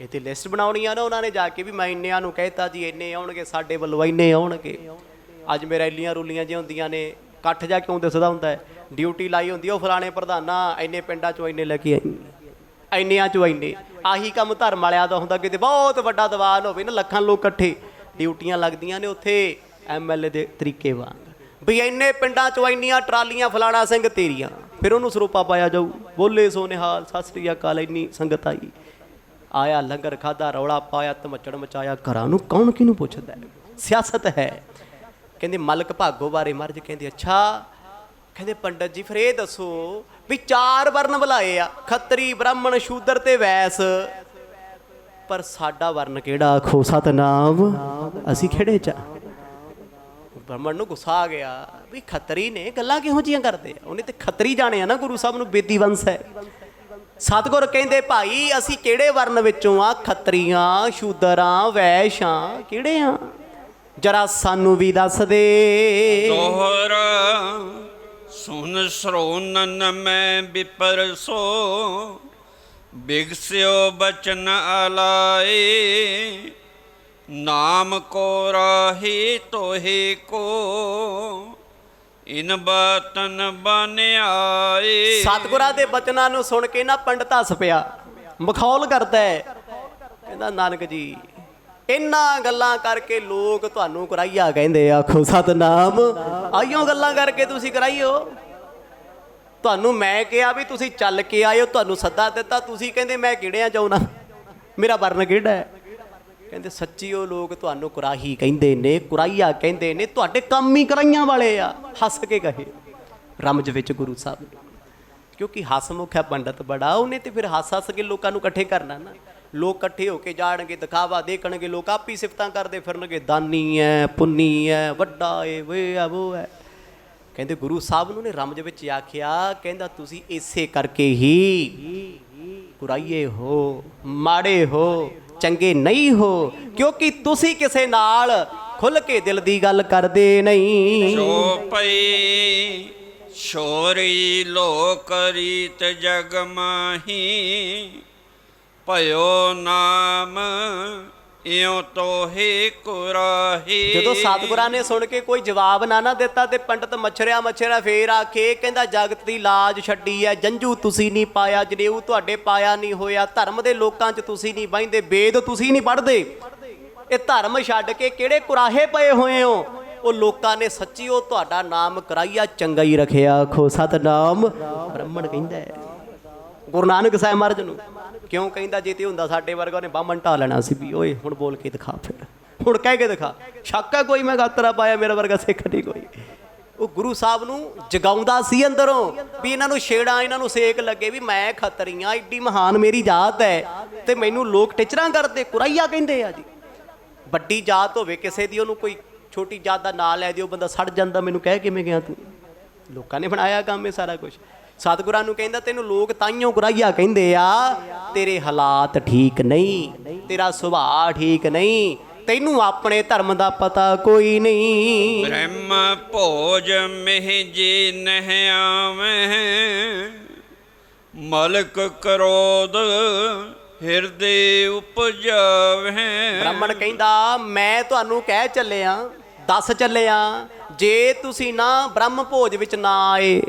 ਇਹ ਤੇ ਲਿਸਟ ਬਣਾਉਣੀ ਆ ਨਾ ਉਹਨਾਂ ਨੇ ਜਾ ਕੇ, ਵੀ ਮੈਂ ਇੰਨਿਆਂ ਨੂੰ ਕਹਿਤਾ ਜੀ ਇੰਨੇ ਆਉਣਗੇ, ਸਾਡੇ ਵੱਲੋਂ ਇੰਨੇ ਆਉਣਗੇ। ਅੱਜ ਮੇਰੇ ਰੈਲੀਆਂ ਰੂਲੀਆਂ ਜਿਹੀਆਂ ਹੁੰਦੀਆਂ ਨੇ, ਇਕੱਠ ਜਾ ਕਿਉਂ ਦਿਸਦਾ ਹੁੰਦਾ ਹੈ? ਡਿਊਟੀ ਲਾਈ ਹੁੰਦੀ ਉਹ ਫਲਾਣੇ ਪ੍ਰਧਾਨਾ ਇੰਨੇ ਪਿੰਡਾਂ 'ਚੋਂ ਇੰਨੇ ਲੈ ਕੇ ਆਈ, ਇੰਨਿਆਂ 'ਚੋਂ ਇੰਨੇ। ਆਹੀ ਕੰਮ ਧਰਮ ਵਾਲਿਆਂ ਦਾ ਹੁੰਦਾ। ਕਿਤੇ ਬਹੁਤ ਵੱਡਾ ਦੀਵਾਨ ਹੋਵੇ ਨਾ, ਲੱਖਾਂ ਲੋਕ ਇਕੱਠੇ, ਡਿਊਟੀਆਂ ਲੱਗਦੀਆਂ ਨੇ ਉੱਥੇ MLA ਦੇ ਤਰੀਕੇ ਵਾਂਗ, ਵੀ ਇੰਨੇ ਪਿੰਡਾਂ 'ਚੋਂ ਇੰਨੀਆਂ ਟਰਾਲੀਆਂ ਫਲਾਣਾ ਸਿੰਘ ਤੇਰੀਆਂ। ਫਿਰ ਉਹਨੂੰ ਸਰੋਪਾ ਪਾਇਆ ਜਾਊ, ਬੋਲੇ ਸੋ ਨਿਹਾਲ, ਸਤਿ ਸ੍ਰੀ ਅਕਾਲ, ਇੰਨੀ ਸੰਗਤ ਆਈ, ਆਇਆ ਲੰਗਰ ਖਾਧਾ, ਰੌਲਾ ਪਾਇਆ, ਧਮੱਚੜ ਮਚਾਇਆ, ਘਰਾਂ ਨੂੰ ਕੌਣ ਕਿਹਨੂੰ ਪੁੱਛਦਾ? ਸਿਆਸਤ ਹੈ। ਕਹਿੰਦੇ ਮਲਕ ਭਾਗੋ ਬਾਰੇ ਮਹਾਰਾਜ ਕਹਿੰਦੇ ਅੱਛਾ, ਕਹਿੰਦੇ ਪੰਡਤ ਜੀ ਫਿਰ ਇਹ ਦੱਸੋ ਵੀ 4 ਵਰਨ ਬੁਲਾਏ ਆ, ਖੱਤਰੀ, ਬ੍ਰਾਹਮਣ, ਸ਼ੂਦਰ ਤੇ ਵੈਸ, ਪਰ ਸਾਡਾ ਵਰਨ ਕਿਹੜਾ? ਆਖੋ ਸਤਨਾਮ। ਅਸੀਂ ਖੇੜੇ 'ਚ। ਬ੍ਰਾਹਮਣ ਨੂੰ ਗੁੱਸਾ ਆ ਗਿਆ ਵੀ ਖੱਤਰੀ ਨੇ ਗੱਲਾਂ ਕਿਹੋ ਜਿਹੀਆਂ ਕਰਦੇ ਆ, ਉਹਨੇ ਤੇ ਖੱਤਰੀ ਜਾਣਿਆ ਨਾ, ਗੁਰੂ ਸਾਹਿਬ ਨੂੰ ਬੇਦੀ ਵੰਸ਼ ਹੈ। ਸਤਿਗੁਰ ਕਹਿੰਦੇ ਭਾਈ ਅਸੀਂ ਕਿਹੜੇ ਵਰਨ ਵਿੱਚੋਂ ਆ? ਖੱਤਰੀਆਂ, ਸ਼ੂਦਰਾਂ, ਵੈਸ਼ਾਂ, ਕਿਹੜੇ ਆ? ਜਰਾ ਸਾਨੂੰ ਵੀ ਦੱਸ ਦੇ। ਦੋਹਰਾ ਸੁਨ ਸਰੋਨਨ ਮੈਂ ਵਿਪਰ ਸੋ ਬਿਗਸਿਓ ਬਚਨ ਆਲਾਏ ਨਾਮ ਕੋ ਰਾਹੀ ਤੋਹੇ ਕੋ ਇਨ ਬਾਤਨ ਬਨ ਆਏ। ਸਤਿਗੁਰਾਂ ਦੇ ਬਚਨਾਂ ਨੂੰ ਸੁਣ ਕੇ ਨਾ ਪੰਡਤ ਹੱਸ ਪਿਆ, ਮਖੌਲ ਕਰਦਾ ਹੈ। ਕਹਿੰਦਾ ਨਾਨਕ ਜੀ ਇਹਨਾਂ ਗੱਲਾਂ ਕਰਕੇ ਲੋਕ ਤੁਹਾਨੂੰ ਕਰਾਈਆ ਕਹਿੰਦੇ। ਆਖੋ ਸਤਨਾਮ। ਆਈਓ ਗੱਲਾਂ ਕਰਕੇ ਤੁਸੀਂ ਕਰਾਈਓ, ਤੁਹਾਨੂੰ ਮੈਂ ਕਿਹਾ ਵੀ ਤੁਸੀਂ ਚੱਲ ਕੇ ਆਇਓ, ਤੁਹਾਨੂੰ ਸੱਦਾ ਦਿੱਤਾ, ਤੁਸੀਂ ਕਹਿੰਦੇ ਮੈਂ ਕਿਹੜਿਆਂ ਜਾਉਣਾ, ਮੇਰਾ ਵਰਨ ਕਿਹੜਾ ਹੈ। ਕਹਿੰਦੇ ਸੱਚੀ ਉਹ ਲੋਕ ਤੁਹਾਨੂੰ ਕੁਰਾਹੀ ਕਹਿੰਦੇ ਨੇ, ਕੁਰਾਈਆ ਕਹਿੰਦੇ ਨੇ, ਤੁਹਾਡੇ ਕੰਮ ਹੀ ਕੁਰਾਈਆਂ ਵਾਲੇ ਆ। ਹੱਸ ਕੇ ਕਹੇ ਰਮਜ ਵਿੱਚ ਗੁਰੂ ਸਾਹਿਬ ਨੇ, ਕਿਉਂਕਿ ਹਸਮੁਖ ਹੈ ਪੰਡਤ ਬੜਾ, ਉਹਨੇ ਤੇ ਫਿਰ ਹੱਸ ਕੇ ਲੋਕਾਂ ਨੂੰ ਇਕੱਠੇ ਕਰਨਾ ਨਾ। ਲੋਕ ਇਕੱਠੇ ਹੋ ਕੇ ਜਾਣਗੇ, ਦਿਖਾਵਾ ਦੇਖਣਗੇ, ਲੋਕ ਆਪ ਹੀ ਸਿਫਤਾਂ ਕਰਦੇ ਫਿਰਨਗੇ, ਦਾਨੀ ਹੈ, ਪੁੰਨੀ ਹੈ, ਵੱਡਾ ਏ, ਵੇ ਆ ਵੋ ਹੈ। ਕਹਿੰਦੇ ਗੁਰੂ ਸਾਹਿਬ ਨੂੰ ਨੇ ਰਮਜ ਵਿੱਚ ਆਖਿਆ, ਕਹਿੰਦਾ ਤੁਸੀਂ ਇਸੇ ਕਰਕੇ ਹੀ ਕੁਰਾਈਏ ਹੋ, ਮਾੜੇ ਹੋ, ਚੰਗੇ ਨਹੀਂ ਹੋ, ਕਿਉਂਕਿ ਤੁਸੀਂ ਕਿਸੇ ਨਾਲ ਖੁੱਲ੍ਹ ਕੇ ਦਿਲ ਦੀ ਗੱਲ ਕਰਦੇ ਨਹੀਂ। ਸੋ ਪਈ ਛੋਰੀ ਲੋਕ ਰੀਤ ਜਗ ਮਾਹੀ, ਭਇਓ ਨਾਮ ਇਉ ਤੋਹੇ ਕੁਰਾਹੀ। ਜਦੋਂ ਸਤਿਗੁਰਾਂ ਨੇ ਸੁਣ ਕੇ ਕੋਈ ਜਵਾਬ ਨਾ ਦਿੱਤਾ ਤੇ ਪੰਡਤ ਮੱਛਰਿਆ ਫੇਰ ਆਖੇ, ਕਹਿੰਦਾ ਜਗਤ ਦੀ ਲਾਜ ਛੱਡੀ ਐ, ਜੰਝੂ ਤੁਸੀਂ ਨਹੀਂ ਪਾਇਆ, ਜਨੇਊ ਤੁਹਾਡੇ ਪਾਇਆ ਨਹੀਂ ਹੋਇਆ, ਧਰਮ ਦੇ ਲੋਕਾਂ 'ਚ ਤੁਸੀਂ ਨਹੀਂ ਬਹਿੰਦੇ, ਵੇਦ ਤੁਸੀਂ ਨਹੀਂ ਪੜ੍ਹਦੇ, ਇਹ ਧਰਮ ਛੱਡ ਕੇ ਕਿਹੜੇ ਕੁਰਾਹੇ ਪਏ ਹੋਏ ਹੋ। ਉਹ ਲੋਕਾਂ ਨੇ ਸੱਚੀ ਉਹ ਤੁਹਾਡਾ ਨਾਮ ਕਰਾਈਆ ਚੰਗਾ ਹੀ ਰੱਖਿਆ। ਆਖੋ ਸਤਿਨਾਮ। ਬ੍ਰਾਹਮਣ ਕਹਿੰਦਾ ਗੁਰੂ ਨਾਨਕ ਸਾਹਿਬ ਮਹਾਰਾਜ ਨੂੰ, ਕਿਉਂ ਕਹਿੰਦਾ ਜੇ ਤੇ ਹੁੰਦਾ ਸਾਡੇ ਵਰਗਾ ਉਹਨੇ ਬਾਹਮਣ ਢਾ ਲੈਣਾ ਸੀ ਵੀ ਓਏ ਹੁਣ ਬੋਲ ਕੇ ਦਿਖਾ, ਫਿਰ ਹੁਣ ਕਹਿ ਕੇ ਦਿਖਾ, ਸ਼ੱਕ ਹੈ ਕੋਈ ਮੈਂ ਗਾਤਰਾ ਪਾਇਆ, ਮੇਰਾ ਵਰਗਾ ਸਿੱਖ ਨਹੀਂ ਕੋਈ। ਉਹ ਗੁਰੂ ਸਾਹਿਬ ਨੂੰ ਜਗਾਉਂਦਾ ਸੀ ਅੰਦਰੋਂ ਵੀ ਇਹਨਾਂ ਨੂੰ ਛੇੜਾਂ, ਇਹਨਾਂ ਨੂੰ ਸੇਕ ਲੱਗੇ ਵੀ ਮੈਂ ਖੱਤਰੀਆਂ, ਏਡੀ ਮਹਾਨ ਮੇਰੀ ਜਾਤ ਹੈ ਤੇ ਮੈਨੂੰ ਲੋਕ ਟਿਚਰਾਂ ਕਰਦੇ, ਕੁਰਾਈਆ ਕਹਿੰਦੇ ਆ ਜੀ। ਵੱਡੀ ਜਾਤ ਹੋਵੇ ਕਿਸੇ ਦੀ, ਉਹਨੂੰ ਕੋਈ ਛੋਟੀ ਜਾਤ ਦਾ ਨਾਂ ਲੈ ਦਿਓ, ਬੰਦਾ ਸੜ ਜਾਂਦਾ, ਮੈਨੂੰ ਕਹਿ ਕਿਵੇਂ ਗਿਆ ਤੂੰ, ਲੋਕਾਂ ਨੇ ਬਣਾਇਆ ਕੰਮ ਇਹ ਸਾਰਾ ਕੁਝ। ਸਤਿਗੁਰਾਂ ਨੂੰ ਕਹਿੰਦਾ ਤੈਨੂੰ ਲੋਕ ਤਾਈਓ ਕੁਰਾਈਆ ਕਹਿੰਦੇ ਆ, ਤੇਰੇ ਹਾਲਾਤ ਠੀਕ ਨਹੀਂ, ਤੇਰਾ ਸੁਭਾਅ ਠੀਕ ਨਹੀਂ, ਤੈਨੂੰ ਆਪਣੇ ਧਰਮ ਦਾ ਪਤਾ ਕੋਈ ਨਹੀਂ। ਬ੍ਰਹਮ ਭੋਜ ਮਿਹ ਜੀ ਨਹਿ ਆਵਹਿ, ਮਲਕ ਕਰੋਧ ਹਿਰਦੇ ਉਪਜਾਵਹਿ। ਬ੍ਰਾਹਮਣ ਕਹਿੰਦਾ ਮੈਂ ਤੁਹਾਨੂੰ ਕਹਿ ਚੱਲਿਆ, ਦੱਸ ਚੱਲਿਆ, ਜੇ ਤੁਸੀਂ ਨਾ ਬ੍ਰਹਮ ਭੋਜ ਵਿੱਚ ਨਾ ਆਏ,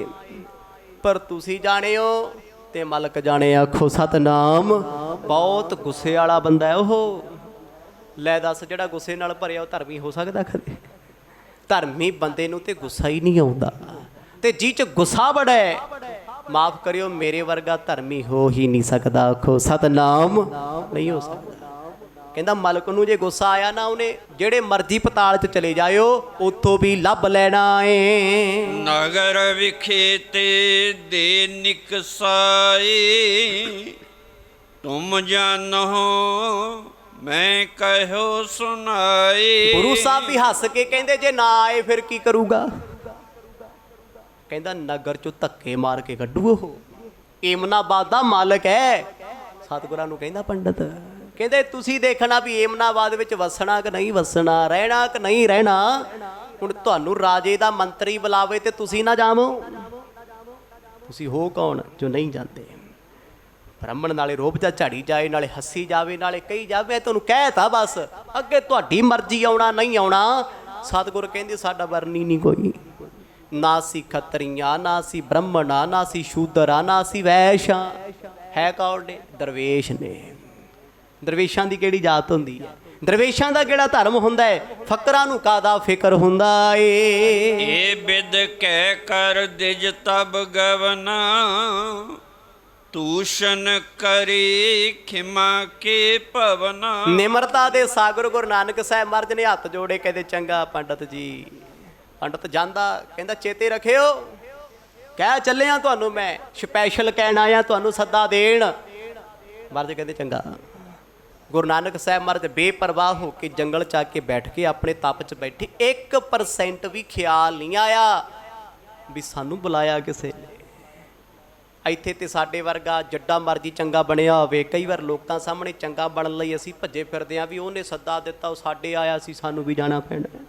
ਪਰ ਤੁਸੀਂ ਜਾਣਿਓ ਤੇ ਮਲਕ ਜਾਣੇ। ਆਖੋ ਸਤਨਾਮ। ਬਹੁਤ ਗੁੱਸੇ ਵਾਲਾ ਬੰਦਾ ਹੈ ਉਹ। ਲੈ ਦੱਸ, ਜਿਹੜਾ ਗੁੱਸੇ ਨਾਲ ਭਰਿਆ ਉਹ ਧਰਮੀ ਹੋ ਸਕਦਾ ਕਦੇ? ਧਰਮੀ ਬੰਦੇ ਨੂੰ ਤੇ ਗੁੱਸਾ ਹੀ ਨਹੀਂ ਆਉਂਦਾ, ਤੇ ਜਿਹ 'ਚ ਗੁੱਸਾ ਬੜਾ ਹੈ, ਮਾਫ ਕਰਿਓ, ਮੇਰੇ ਵਰਗਾ ਧਰਮੀ ਹੋ ਹੀ ਨਹੀਂ ਸਕਦਾ। ਆਖੋ ਸਤਨਾਮ। ਨਹੀਂ ਹੋ ਸਕਦਾ। ਕਹਿੰਦਾ ਮਲਕ ਨੂੰ ਜੇ ਗੁੱਸਾ ਆਇਆ ਨਾ, ਉਹਨੇ ਜਿਹੜੇ ਮਰਜ਼ੀ ਪਤਾਲ 'ਚ ਚਲੇ ਜਾਇਓ, ਉੱਥੋਂ ਵੀ ਲੱਭ ਲੈਣਾ ਏ। ਨਗਰ ਵਿਖੇ ਤੇ ਦੇ ਨਿਕਸਾਈ, ਤੁਮ ਜਾਨੋ ਮੈਂ ਕਹਿਓ ਸੁਣਾਈ। ਗੁਰੂ ਸਾਹਿਬ ਵੀ ਹੱਸ ਕੇ ਕਹਿੰਦੇ ਜੇ ਨਾ ਆਏ ਫਿਰ ਕੀ ਕਰੂਗਾ? ਕਹਿੰਦਾ ਨਗਰ 'ਚੋਂ ਧੱਕੇ ਮਾਰ ਕੇ ਕੱਢੂ ਉਹ, ਏਮਨਾਬਾਦ ਦਾ ਮਾਲਕ ਹੈ। ਸਤਿਗੁਰਾਂ ਨੂੰ ਕਹਿੰਦਾ ਪੰਡਤ, ਕਹਿੰਦੇ ਤੁਸੀਂ ਦੇਖਣਾ ਵੀ ਏਮਨਾਬਾਦ ਵਿੱਚ ਵਸਣਾ ਕਿ ਨਹੀਂ ਵਸਣਾ, ਰਹਿਣਾ ਕਿ ਨਹੀਂ ਰਹਿਣਾ। ਹੁਣ ਤੁਹਾਨੂੰ ਰਾਜੇ ਦਾ ਮੰਤਰੀ ਬੁਲਾਵੇ ਤੇ ਤੁਸੀਂ ਨਾ ਜਾਵੋ, ਤੁਸੀਂ ਹੋ ਕੌਣ ਜੋ ਨਹੀਂ ਜਾਂਦੇ? ਬ੍ਰਾਹਮਣ ਨਾਲੇ ਰੋਬ ਜਾ ਝਾੜੀ ਜਾਏ, ਨਾਲੇ ਹੱਸੀ ਜਾਵੇ, ਨਾਲੇ ਕਹੀ ਜਾਵੇ ਮੈਂ ਤੁਹਾਨੂੰ ਕਹਿ ਤਾ ਬਸ, ਅੱਗੇ ਤੁਹਾਡੀ ਮਰਜ਼ੀ ਆਉਣਾ ਨਹੀਂ ਆਉਣਾ। ਸਤਿਗੁਰ ਕਹਿੰਦੇ ਸਾਡਾ ਵਰਨੀ ਨਹੀਂ ਕੋਈ, ਨਾ ਸੀ ਖੱਤਰੀਆਂ, ਨਾ ਸੀ ਬ੍ਰਾਹਮਣਾ, ਨਾ ਸੀ ਸ਼ੂਦਰ, ਨਾ ਸੀ ਵੈਸ਼, ਹੈ ਕੌਣ ਨੇ? ਦਰਵੇਸ਼ ਨੇ। ਦਰਵੇਸ਼ਾਂ ਦੀ ਕਿਹੜੀ ਜਾਤ ਹੁੰਦੀ ਹੈ? ਦਰਵੇਸ਼ਾਂ ਦਾ ਕਿਹੜਾ ਧਰਮ ਹੁੰਦਾ ਹੈ? ਫਕਰਾਂ ਨੂੰ ਕਾਦਾ ਫਿਕਰ ਹੁੰਦਾ ਏ। ਇਹ ਬਿਦ ਕਹਿ ਕਰ ਦਿਜ ਤਬ ਗਵਨਾ, ਤੂਸ਼ਨ ਕਰੀ ਖਿਮਾ ਕੇ ਭਵਨਾ। ਨਿਮਰਤਾ ਦੇ ਸਾਗਰ ਗੁਰੂ ਨਾਨਕ ਸਾਹਿਬ ਮਹਾਰਾਜ ਨੇ ਹੱਥ ਜੋੜੇ, ਕਹਿੰਦੇ ਚੰਗਾ ਪੰਡਤ ਜੀ। ਪੰਡਤ ਜਾਂਦਾ, ਕਹਿੰਦਾ ਚੇਤੇ ਰੱਖਿਓ, ਕਹਿ ਚੱਲਿਆ ਤੁਹਾਨੂੰ, ਮੈਂ ਸਪੈਸ਼ਲ ਕਹਿਣ ਆਇਆ, ਤੁਹਾਨੂੰ ਸੱਦਾ ਦੇਣ। ਮਹਾਰਾਜ ਕਹਿੰਦੇ ਚੰਗਾ। ਗੁਰੂ ਨਾਨਕ ਸਾਹਿਬ ਮਹਾਰਾਜ ਬੇਪਰਵਾਹ ਹੋ ਕੇ ਜੰਗਲ 'ਚ ਆ ਕੇ ਬੈਠ ਕੇ ਆਪਣੇ ਤਪ 'ਚ ਬੈਠੇ, 1% ਵੀ ਖਿਆਲ ਨਹੀਂ ਆਇਆ ਵੀ ਸਾਨੂੰ ਬੁਲਾਇਆ ਕਿਸੇ ਨੇ। ਇੱਥੇ ਤੇ ਸਾਡੇ ਵਰਗਾ ਜੱਡਾ ਮਰਜੀ ਚੰਗਾ ਬਣਿਆ ਹੋਵੇ, ਕਈ ਵਾਰ ਲੋਕਾਂ ਸਾਹਮਣੇ ਚੰਗਾ ਬਣਨ ਲਈ ਅਸੀਂ ਭੱਜੇ ਫਿਰਦੇ ਹਾਂ ਵੀ ਉਹਨੇ ਸੱਦਾ ਦਿੱਤਾ, ਉਹ ਸਾਡੇ ਆਇਆ ਸੀ, ਸਾਨੂੰ ਵੀ ਜਾਣਾ ਪੈਣਾ।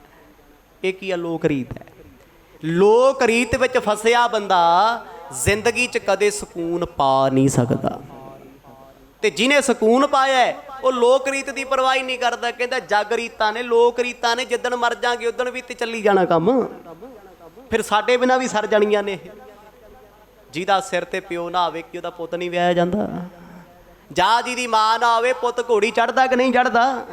ਇਹ ਕੀ ਆ? ਲੋਕ ਰੀਤ ਹੈ। ਲੋਕ ਰੀਤ ਵਿੱਚ ਫਸਿਆ ਬੰਦਾ ਜ਼ਿੰਦਗੀ 'ਚ ਕਦੇ ਸਕੂਨ ਪਾ ਨਹੀਂ ਸਕਦਾ, ਤੇ ਜਿਹਨੇ ਸਕੂਨ ਪਾਇਆ ਉਹ ਲੋਕ ਰੀਤ ਦੀ ਪਰਵਾਹ ਹੀ ਨਹੀਂ ਕਰਦਾ। ਕਹਿੰਦਾ ਜਗ ਰੀਤਾਂ ਨੇ, ਲੋਕ ਰੀਤਾਂ ਨੇ, ਜਿੱਦਣ ਮਰ ਜਾਗੇ ਉਦਣ ਵੀ ਤੇ ਚੱਲੀ ਜਾਣਾ ਕੰਮ, ਫਿਰ ਸਾਡੇ ਬਿਨਾਂ ਵੀ ਸਰ ਜਾਣੀਆਂ ਨੇ। ਜਿਹਦਾ ਸਿਰ ਤੇ ਪਿਓ ਨਾ ਆਵੇ ਕਿ ਉਹਦਾ ਪੁੱਤ ਨਹੀਂ ਵਿਆਹਿਆ ਜਾਂਦਾ, ਜਾਂ ਜਿਹਦੀ ਮਾਂ ਨਾ ਆਵੇ ਪੁੱਤ ਘੋੜੀ ਚੜ੍ਹਦਾ ਕਿ ਨਹੀਂ ਚੜ੍ਹਦਾ।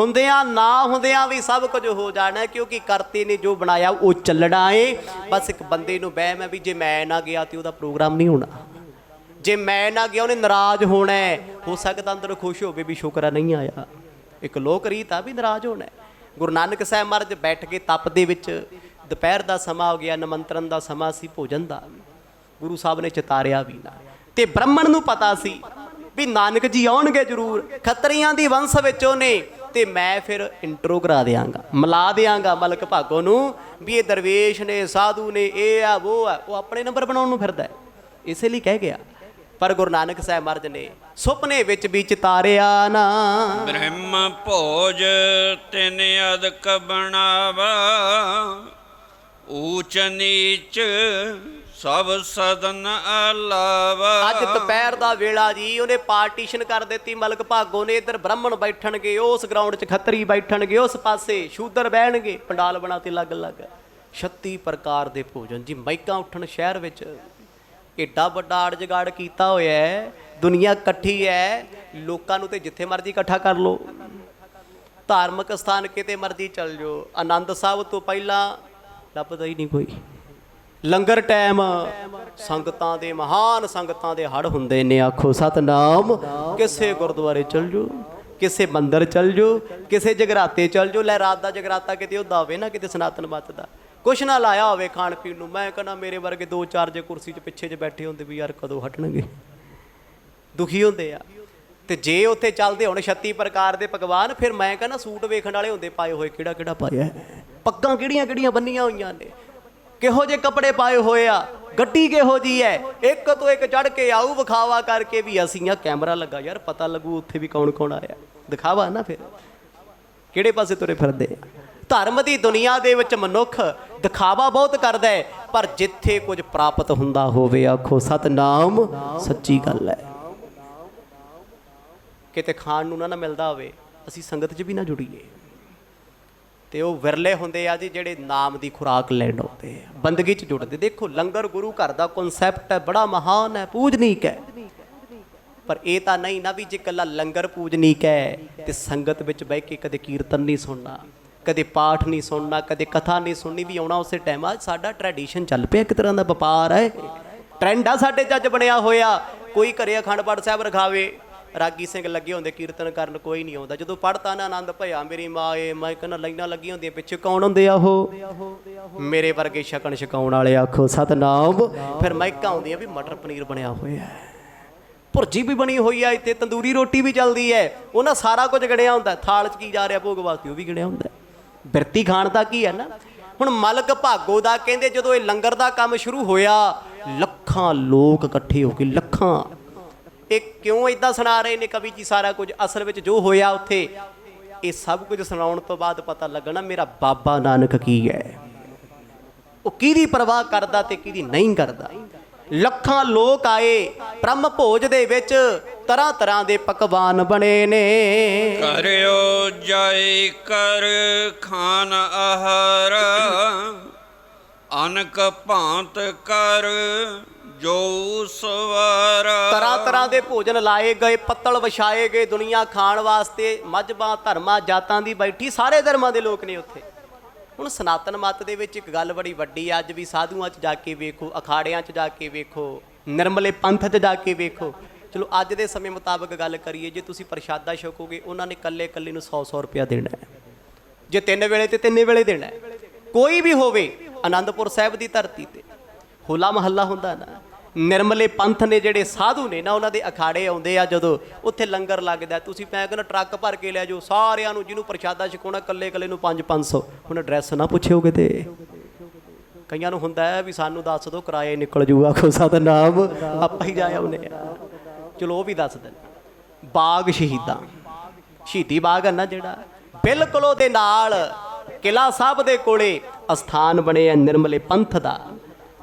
ਹੁੰਦਿਆਂ ਨਾ ਹੁੰਦਿਆਂ ਵੀ ਸਭ ਕੁਝ ਹੋ ਜਾਣਾ, ਕਿਉਂਕਿ ਕਰਤੇ ਨੇ ਜੋ ਬਣਾਇਆ ਉਹ ਚੱਲਣਾ ਏ। ਬਸ ਇੱਕ ਬੰਦੇ ਨੂੰ ਵਹਿਮ ਹੈ ਵੀ ਜੇ ਮੈਂ ਨਾ ਗਿਆ ਤੇ ਉਹਦਾ ਪ੍ਰੋਗਰਾਮ ਨਹੀਂ ਹੋਣਾ, ਜੇ ਮੈਂ ਨਾ ਗਿਆ ਉਹਨੇ ਨਾਰਾਜ਼ ਹੋਣਾ। ਹੋ ਸਕਦਾ ਅੰਦਰ ਖੁਸ਼ ਹੋਵੇ ਵੀ ਸ਼ੁਕਰ ਨਹੀਂ ਆਇਆ, ਇੱਕ ਲੋਕ ਰੀਤ ਆ ਵੀ ਨਾਰਾਜ਼ ਹੋਣਾ। ਗੁਰੂ ਨਾਨਕ ਸਾਹਿਬ ਮਹਾਰਾਜ ਬੈਠ ਕੇ ਤਪ ਦੇ ਵਿੱਚ, ਦੁਪਹਿਰ ਦਾ ਸਮਾਂ ਹੋ ਗਿਆ, ਨਿਮੰਤਰਣ ਦਾ ਸਮਾਂ ਸੀ ਭੋਜਨ ਦਾ, ਗੁਰੂ ਸਾਹਿਬ ਨੇ ਚਿਤਾਰਿਆ ਵੀ ਨਾ। ਤੇ ਬ੍ਰਾਹਮਣ ਨੂੰ ਪਤਾ ਸੀ ਵੀ ਨਾਨਕ ਜੀ ਆਉਣਗੇ ਜ਼ਰੂਰ, ਖੱਤਰੀਆਂ ਦੀ ਵੰਸ਼ ਵਿੱਚੋਂ ਨੇ, ਤੇ ਮੈਂ ਫਿਰ ਇੰਟਰੋ ਕਰਾ ਦਿਆਂਗਾ, ਮਿਲਾ ਦਿਆਂਗਾ ਮਲਕ ਭਾਗੋ ਨੂੰ ਵੀ ਇਹ ਦਰਵੇਸ਼ ਨੇ, ਸਾਧੂ ਨੇ, ਇਹ ਆ ਉਹ ਆ। ਉਹ ਆਪਣੇ ਨੰਬਰ ਬਣਾਉਣ ਨੂੰ ਫਿਰਦਾ, ਇਸੇ ਲਈ ਕਹਿ ਗਿਆ। ਪਰ ਗੁਰੂ ਨਾਨਕ ਸਾਹਿਬ ਮਹਾਰਾਜ ਨੇ ਸੁਪਨੇ ਵਿੱਚ ਵੀ ਚਿਤਾਰਿਆ ਨਾ। ਬ੍ਰਹਮ ਭੋਜ ਤਿਨ ਅਦਕ ਬਣਾਵਾ, ਊਚ ਨੀਚ ਸਭ ਸਦਨ ਅਲਾਵਾ। ਅੱਜ ਦੁਪਹਿਰ ਦਾ ਵੇਲਾ ਜੀ, ਉਹਨੇ ਪਾਰਟੀਸ਼ਨ ਕਰ ਦਿੱਤੀ ਮਲਕ ਭਾਗੋ ਨੇ। ਇੱਧਰ ਬ੍ਰਾਹਮਣ ਬੈਠਣਗੇ, ਉਸ ਗਰਾਊਂਡ 'ਚ ਖੱਤਰੀ ਬੈਠਣਗੇ, ਉਸ ਪਾਸੇ ਸ਼ੂਦਰ ਬਹਿਣਗੇ, ਪੰਡਾਲ ਬਣਾ ਤੇ ਅਲੱਗ-ਅਲੱਗ 36 ਪ੍ਰਕਾਰ ਦੇ ਭੋਜਨ ਜੀ। ਮਾਈਕਾਂ ਉੱਠਣ ਸ਼ਹਿਰ ਵਿੱਚ, ਏਡਾ ਵੱਡਾ ਆੜ ਜਗਾੜ ਕੀਤਾ ਹੋਇਆ ਹੈ, ਦੁਨੀਆ ਇਕੱਠੀ ਹੈ, ਲੋਕਾਂ ਨੂੰ ਤੇ ਜਿੱਥੇ ਮਰਜ਼ੀ ਇਕੱਠਾ ਕਰ ਲਓ। ਧਾਰਮਿਕ ਸਥਾਨ ਕਿਤੇ ਮਰਜ਼ੀ ਚੱਲ ਜਾਓ, ਆਨੰਦ ਸਾਹਿਬ ਤੋਂ ਪਹਿਲਾਂ ਲੱਭਦਾ ਹੀ ਨਹੀਂ ਕੋਈ। ਲੰਗਰ ਟਾਈਮ ਸੰਗਤਾਂ ਦੇ, ਮਹਾਨ ਸੰਗਤਾਂ ਦੇ ਹੜ ਹੁੰਦੇ ਨੇ, ਆਖੋ ਸਤਨਾਮ। ਕਿਸੇ ਗੁਰਦੁਆਰੇ ਚੱਲ ਜਾਓ, ਕਿਸੇ ਮੰਦਿਰ ਚੱਲ ਜਾਓ, ਕਿਸੇ ਜਗਰਾਤੇ ਚੱਲ ਜਾਓ। ਲੈ ਰਾਤ ਦਾ ਜਗਰਾਤਾ ਕਿਤੇ ਉਹਦਾ ਹੋਵੇ ਨਾ, ਕਿਤੇ ਸਨਾਤਨ ਮੱਤ ਦਾ ਕੁਛ ਨਾ ਲਾਇਆ ਹੋਵੇ ਖਾਣ ਪੀਣ ਨੂੰ, ਮੈਂ ਕਹਿੰਦਾ ਮੇਰੇ ਵਰਗੇ 2-4 ਜੇ ਕੁਰਸੀ 'ਚ ਪਿੱਛੇ 'ਚ ਬੈਠੇ ਹੁੰਦੇ ਵੀ ਯਾਰ ਕਦੋਂ ਹਟਣਗੇ, ਦੁਖੀ ਹੁੰਦੇ ਆ। ਤੇ ਜੇ ਉੱਥੇ ਚੱਲਦੇ ਹੁਣ 36 ਪ੍ਰਕਾਰ ਦੇ ਪਕਵਾਨ, ਫਿਰ ਮੈਂ ਕਹਿੰਦਾ ਸੂਟ ਵੇਖਣ ਵਾਲੇ ਹੁੰਦੇ ਪਾਏ ਹੋਏ, ਕਿਹੜਾ ਕਿਹੜਾ ਪਾਇਆ, ਪੱਗਾਂ ਕਿਹੜੀਆਂ ਕਿਹੜੀਆਂ ਬੰਨੀਆਂ ਹੋਈਆਂ ਨੇ, ਕਿਹੋ ਜਿਹੇ ਕੱਪੜੇ ਪਾਏ ਹੋਏ ਆ, ਗੱਡੀ ਕਿਹੋ ਜੀ ਹੈ, ਇੱਕ ਤੋਂ ਇੱਕ ਚੜ੍ਹ ਕੇ ਆਊ ਵਿਖਾਵਾ ਕਰਕੇ ਵੀ ਅਸੀਂ ਆ, ਕੈਮਰਾ ਲੱਗਾ ਯਾਰ ਪਤਾ ਲੱਗੂ ਉੱਥੇ ਵੀ ਕੌਣ ਕੌਣ ਆਇਆ, ਦਿਖਾਵਾ ਨਾ। ਫਿਰ ਕਿਹੜੇ ਪਾਸੇ ਤੁਰੇ ਫਿਰਦੇ ਆ। ਧਰਮ ਦੀ ਦੁਨੀਆ ਦੇ ਵਿੱਚ ਮਨੁੱਖ ਦਿਖਾਵਾ ਬਹੁਤ ਕਰਦਾ ਹੈ, ਪਰ ਜਿੱਥੇ ਕੁਝ ਪ੍ਰਾਪਤ ਹੁੰਦਾ ਹੋਵੇ, ਆਖੋ ਸਤਨਾਮ, ਸੱਚੀ ਗੱਲ ਹੈ। ਕਿਤੇ ਖਾਣ ਨੂੰ ਨਾ ਮਿਲਦਾ ਹੋਵੇ, ਅਸੀਂ ਸੰਗਤ 'ਚ ਵੀ ਨਾ ਜੁੜੀਏ। ਤੇ ਉਹ ਵਿਰਲੇ ਹੁੰਦੇ ਆ ਜੀ ਜਿਹੜੇ ਨਾਮ ਦੀ ਖੁਰਾਕ ਲੈਣ ਆਉਂਦੇ ਆ, ਬੰਦਗੀ 'ਚ ਜੁੜਦੇ। ਦੇਖੋ ਲੰਗਰ ਗੁਰੂ ਘਰ ਦਾ ਕਨਸੈਪਟ ਹੈ, ਬੜਾ ਮਹਾਨ ਹੈ, ਪੂਜਨੀਕ ਹੈ। ਪਰ ਇਹ ਤਾਂ ਨਹੀਂ ਨਾ ਵੀ ਜੇ ਇਕੱਲਾ ਲੰਗਰ ਪੂਜਨੀਕ ਹੈ ਤੇ ਸੰਗਤ ਵਿੱਚ ਬਹਿ ਕੇ ਕਦੇ ਕੀਰਤਨ ਨਹੀਂ ਸੁਣਨਾ, ਕਦੇ ਪਾਠ ਨਹੀਂ ਸੁਣਨਾ, ਕਦੇ ਕਥਾ ਨਹੀਂ ਸੁਣਨੀ ਵੀ ਆਉਣਾ ਉਸੇ ਟਾਈਮ ਆ। ਸਾਡਾ ਟ੍ਰੈਡੀਸ਼ਨ ਚੱਲ ਪਿਆ, ਇੱਕ ਤਰ੍ਹਾਂ ਦਾ ਵਪਾਰ ਹੈ, ਟ੍ਰੈਂਡ ਆ ਸਾਡੇ 'ਚ ਅੱਜ ਬਣਿਆ ਹੋਇਆ। ਕੋਈ ਘਰੇ ਅਖੰਡ ਪਾਠ ਸਾਹਿਬ ਰਖਾਵੇ, ਰਾਗੀ ਸਿੰਘ ਲੱਗੇ ਹੁੰਦੇ ਕੀਰਤਨ ਕਰਨ, ਕੋਈ ਨਹੀਂ ਆਉਂਦਾ। ਜਦੋਂ ਪੜ੍ਹਤਾ ਨਾ ਆਨੰਦ ਭਇਆ ਮੇਰੀ ਮਾਂ ਏ, ਮੈਂ ਕਹਿੰਦਾ ਲਾਈਨਾਂ ਲੱਗੀਆਂ ਹੁੰਦੀਆਂ, ਪਿੱਛੇ ਕੌਣ ਹੁੰਦੇ ਆ ਉਹ, ਮੇਰੇ ਵਰਗੇ ਛਕਣ ਛਕਾਉਣ ਵਾਲੇ, ਆਖੋ ਸਤਨਾਮ। ਫਿਰ ਮਾਈਕਾਂ ਆਉਂਦੀਆਂ ਵੀ ਮਟਰ ਪਨੀਰ ਬਣਿਆ ਹੋਇਆ, ਭੁਰਜੀ ਵੀ ਬਣੀ ਹੋਈ ਆ, ਇੱਥੇ ਤੰਦੂਰੀ ਰੋਟੀ ਵੀ ਚੱਲਦੀ ਹੈ। ਉਹਨਾਂ ਸਾਰਾ ਕੁਝ ਗਿਣਿਆ ਹੁੰਦਾ, ਥਾਲ 'ਚ ਕੀ ਜਾ ਰਿਹਾ ਭੋਗ ਵਾਸਤੇ ਉਹ ਵੀ ਗਿਣਿਆ ਹੁੰਦਾ। ਬਿਰਤੀ ਖਾਣ ਦਾ ਕੀ ਹੈ ਨਾ। ਹੁਣ ਮਲਕ ਭਾਗੋ ਦਾ ਕਹਿੰਦੇ ਜਦੋਂ ਇਹ ਲੰਗਰ ਦਾ ਕੰਮ ਸ਼ੁਰੂ ਹੋਇਆ, ਲੱਖਾਂ ਲੋਕ ਇਕੱਠੇ ਹੋ ਕੇ, ਲੱਖਾਂ। ਇਹ ਕਿਉਂ ਇਦਾਂ ਸੁਣਾ ਰਹੇ ਨੇ ਕਵੀ ਜੀ ਸਾਰਾ ਕੁਝ? ਅਸਲ ਵਿੱਚ ਜੋ ਹੋਇਆ ਉੱਥੇ, ਇਹ ਸਭ ਕੁਝ ਸੁਣਾਉਣ ਤੋਂ ਬਾਅਦ ਪਤਾ ਲੱਗਣਾ ਮੇਰਾ ਬਾਬਾ ਨਾਨਕ ਕੀ ਹੈ, ਉਹ ਕਿਹਦੀ ਪਰਵਾਹ ਕਰਦਾ ਤੇ ਕਿਹਦੀ ਨਹੀਂ ਕਰਦਾ। ਲੱਖਾਂ ਲੋਕ ਆਏ, ਬ੍ਰਹਮ ਭੋਜ ਦੇ ਵਿੱਚ ਤਰ੍ਹਾਂ ਤਰ੍ਹਾਂ ਦੇ ਪਕਵਾਨ ਬਣੇ ਨੇ। ਕਰਿਓ ਜਾਇ ਕਰ ਖਾਨ ਆਹਾਰ, ਅਨਕ ਭਾਂਤ ਕਰ ਜੋ ਸਵਾਰ। ਤਰ੍ਹਾਂ ਤਰ੍ਹਾਂ ਦੇ ਭੋਜਨ ਲਾਏ ਗਏ, ਪੱਤਲ ਵਿਛਾਏ ਗਏ ਦੁਨੀਆ ਖਾਣ ਵਾਸਤੇ। ਮਜ਼੍ਹਬਾਂ ਧਰਮਾਂ ਜਾਤਾਂ ਦੀ ਬੈਠੀ, ਸਾਰੇ ਧਰਮਾਂ ਦੇ ਲੋਕ ਨੇ ਉੱਥੇ। ਹੁਣ ਸਨਾਤਨ ਮੱਤ ਦੇ ਵਿੱਚ ਇੱਕ ਗੱਲ ਬੜੀ ਵੱਡੀ ਆ, ਅੱਜ ਵੀ ਸਾਧੂਆਂ 'ਚ ਜਾ ਕੇ ਵੇਖੋ, ਅਖਾੜਿਆਂ 'ਚ ਜਾ ਕੇ ਵੇਖੋ, ਨਿਰਮਲੇ ਪੰਥ 'ਚ ਜਾ ਕੇ ਵੇਖੋ। ਚਲੋ ਅੱਜ ਦੇ ਸਮੇਂ ਮੁਤਾਬਕ ਗੱਲ ਕਰੀਏ, ਜੇ ਤੁਸੀਂ ਪ੍ਰਸ਼ਾਦਾ ਛਕੋਗੇ ਉਹਨਾਂ ਨੇ ਇਕੱਲੇ ਇਕੱਲੇ ਨੂੰ 100-100 ਰੁਪਇਆ ਦੇਣਾ ਹੈ। ਜੇ 3 ਵੇਲੇ ਤੇ 3 ਵੇਲੇ ਦੇਣਾ ਹੈ। ਕੋਈ ਵੀ ਹੋਵੇ, ਆਨੰਦਪੁਰ ਸਾਹਿਬ ਦੀ ਧਰਤੀ ਤੇ ਹੋਲਾ ਮਹੱਲਾ ਹੁੰਦਾ ਨਾ, ਨਿਰਮਲੇ ਪੰਥ ਨੇ ਜਿਹੜੇ ਸਾਧੂ ਨੇ ਨਾ, ਉਹਨਾਂ ਦੇ ਅਖਾੜੇ ਆਉਂਦੇ ਆ, ਜਦੋਂ ਉੱਥੇ ਲੰਗਰ ਲੱਗਦਾ, ਤੁਸੀਂ ਮੈਂ ਕਹਿੰਦਾ ਟਰੱਕ ਭਰ ਕੇ ਲੈ ਜਾਓ ਸਾਰਿਆਂ ਨੂੰ, ਜਿਹਨੂੰ ਪ੍ਰਸ਼ਾਦਾ ਛਕਾਉਣਾ ਇਕੱਲੇ ਇਕੱਲੇ ਨੂੰ 500-500। ਹੁਣ ਐਡਰੈਸ ਨਾ ਪੁੱਛਿਓ ਕਿਤੇ, ਕਈਆਂ ਨੂੰ ਹੁੰਦਾ ਹੈ ਵੀ ਸਾਨੂੰ ਦੱਸ ਦਿਓ ਕਿਰਾਇਆ ਨਿਕਲ ਜੂਗਾ, ਖੋ ਸਤਨਾਮ, ਆਪਾਂ ਹੀ ਜਾ ਆਉਂਦੇ ਆ। ਚਲੋ ਉਹ ਵੀ ਦੱਸ ਦੇਣ। ਬਾਗ ਸ਼ਹੀਦਾਂ, ਸ਼ਹੀਦੀ ਬਾਗ ਹੈ ਨਾ ਜਿਹੜਾ, ਬਿਲਕੁਲ ਉਹਦੇ ਨਾਲ ਕਿਲ੍ਹਾ ਸਾਹਿਬ ਦੇ ਕੋਲੇ ਅਸਥਾਨ ਬਣੇ ਆ ਨਿਰਮਲੇ ਪੰਥ ਦਾ।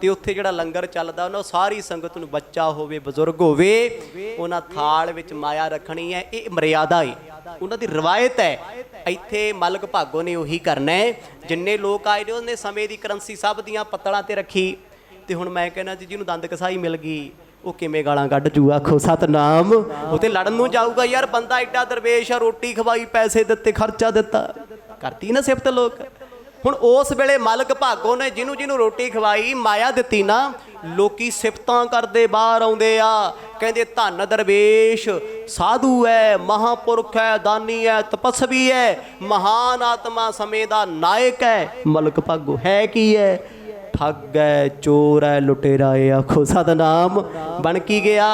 ਤੇ ਉੱਥੇ ਜਿਹੜਾ ਲੰਗਰ ਚੱਲਦਾ ਉਹਨਾਂ ਸਾਰੀ ਸੰਗਤ ਨੂੰ, ਬੱਚਾ ਹੋਵੇ ਬਜ਼ੁਰਗ ਹੋਵੇ, ਉਹਨਾਂ ਥਾਲ ਵਿੱਚ ਮਾਇਆ ਰੱਖਣੀ ਹੈ। ਇਹ ਮਰਿਆਦਾ ਹੈ, ਉਹਨਾਂ ਦੀ ਰਵਾਇਤ ਹੈ। ਇੱਥੇ ਮਲਕ ਭਾਗੋ ਨੇ ਉਹੀ ਕਰਨਾ ਹੈ। ਜਿੰਨੇ ਲੋਕ ਆਏ ਨੇ ਉਹਨੇ ਸਮੇਂ ਦੀ ਕਰੰਸੀ ਸਭ ਦੀਆਂ ਪੱਤਲਾਂ ਤੇ ਰੱਖੀ। ਤੇ ਹੁਣ ਮੈਂ ਕਹਿੰਦਾ ਜੀ ਜਿਹਨੂੰ ਦੰਦ ਕਸਾਈ ਮਿਲ ਗਈ ਉਹ ਕਿਵੇਂ ਗਾਲਾਂ ਕੱਢ ਜੂ, ਆਖੋ ਸਤਨਾਮ। ਉਹ ਤੇ ਲੜਨ ਨੂੰ ਜਾਊਗਾ, ਯਾਰ ਬੰਦਾ ਐਡਾ ਦਰਵੇਸ਼ ਆ, ਰੋਟੀ ਖਵਾਈ, ਪੈਸੇ ਦਿੱਤੇ, ਖਰਚਾ ਦਿੱਤਾ, ਕਰਤੀ ਨਾ ਸਿਫਤ ਲੋਕ। ਹੁਣ ਉਸ ਵੇਲੇ ਮਾਲਕ ਭਾਗੋ ਨੇ ਜਿਹਨੂੰ ਜਿਹਨੂੰ ਰੋਟੀ ਖਵਾਈ, ਮਾਇਆ ਦਿੱਤੀ ਨਾ, ਲੋਕੀ ਸਿਫਤਾਂ ਕਰਦੇ ਬਾਹਰ ਆਉਂਦੇ ਆ, ਕਹਿੰਦੇ ਧੰਨ ਦਰਵੇਸ਼, ਸਾਧੂ ਹੈ, ਮਹਾਂਪੁਰਖ ਹੈ, ਦਾਨੀ ਹੈ, ਤਪਸਵੀ ਹੈ, ਮਹਾਨ ਆਤਮਾ, ਸਮੇਂ ਦਾ ਨਾਇਕ ਹੈ। ਮਾਲਕ ਭਾਗੋ ਹੈ ਕੀ ਹੈ? ਠੱਗ ਹੈ, ਚੋਰ ਹੈ, ਲੁਟੇਰਾ ਹੈ। ਆਖੋ ਸਤਨਾਮ। ਬਣ ਕੀ ਗਿਆ?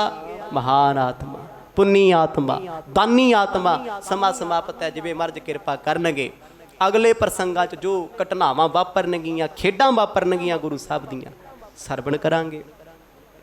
ਮਹਾਨ ਆਤਮਾ, ਪੁੰਨੀ ਆਤਮਾ, ਦਾਨੀ ਆਤਮਾ। ਸਮਾਂ ਸਮਾਪਤ ਹੈ, ਜਿਵੇਂ ਮਰਜ਼ ਕਿਰਪਾ ਕਰਨਗੇ। ਅਗਲੇ ਪ੍ਰਸੰਗਾਂ 'ਚ ਜੋ ਘਟਨਾਵਾਂ ਵਾਪਰਨਗੀਆਂ, ਖੇਡਾਂ ਵਾਪਰਨਗੀਆਂ ਗੁਰੂ ਸਾਹਿਬ ਦੀਆਂ, ਸਰਵਣ ਕਰਾਂਗੇ।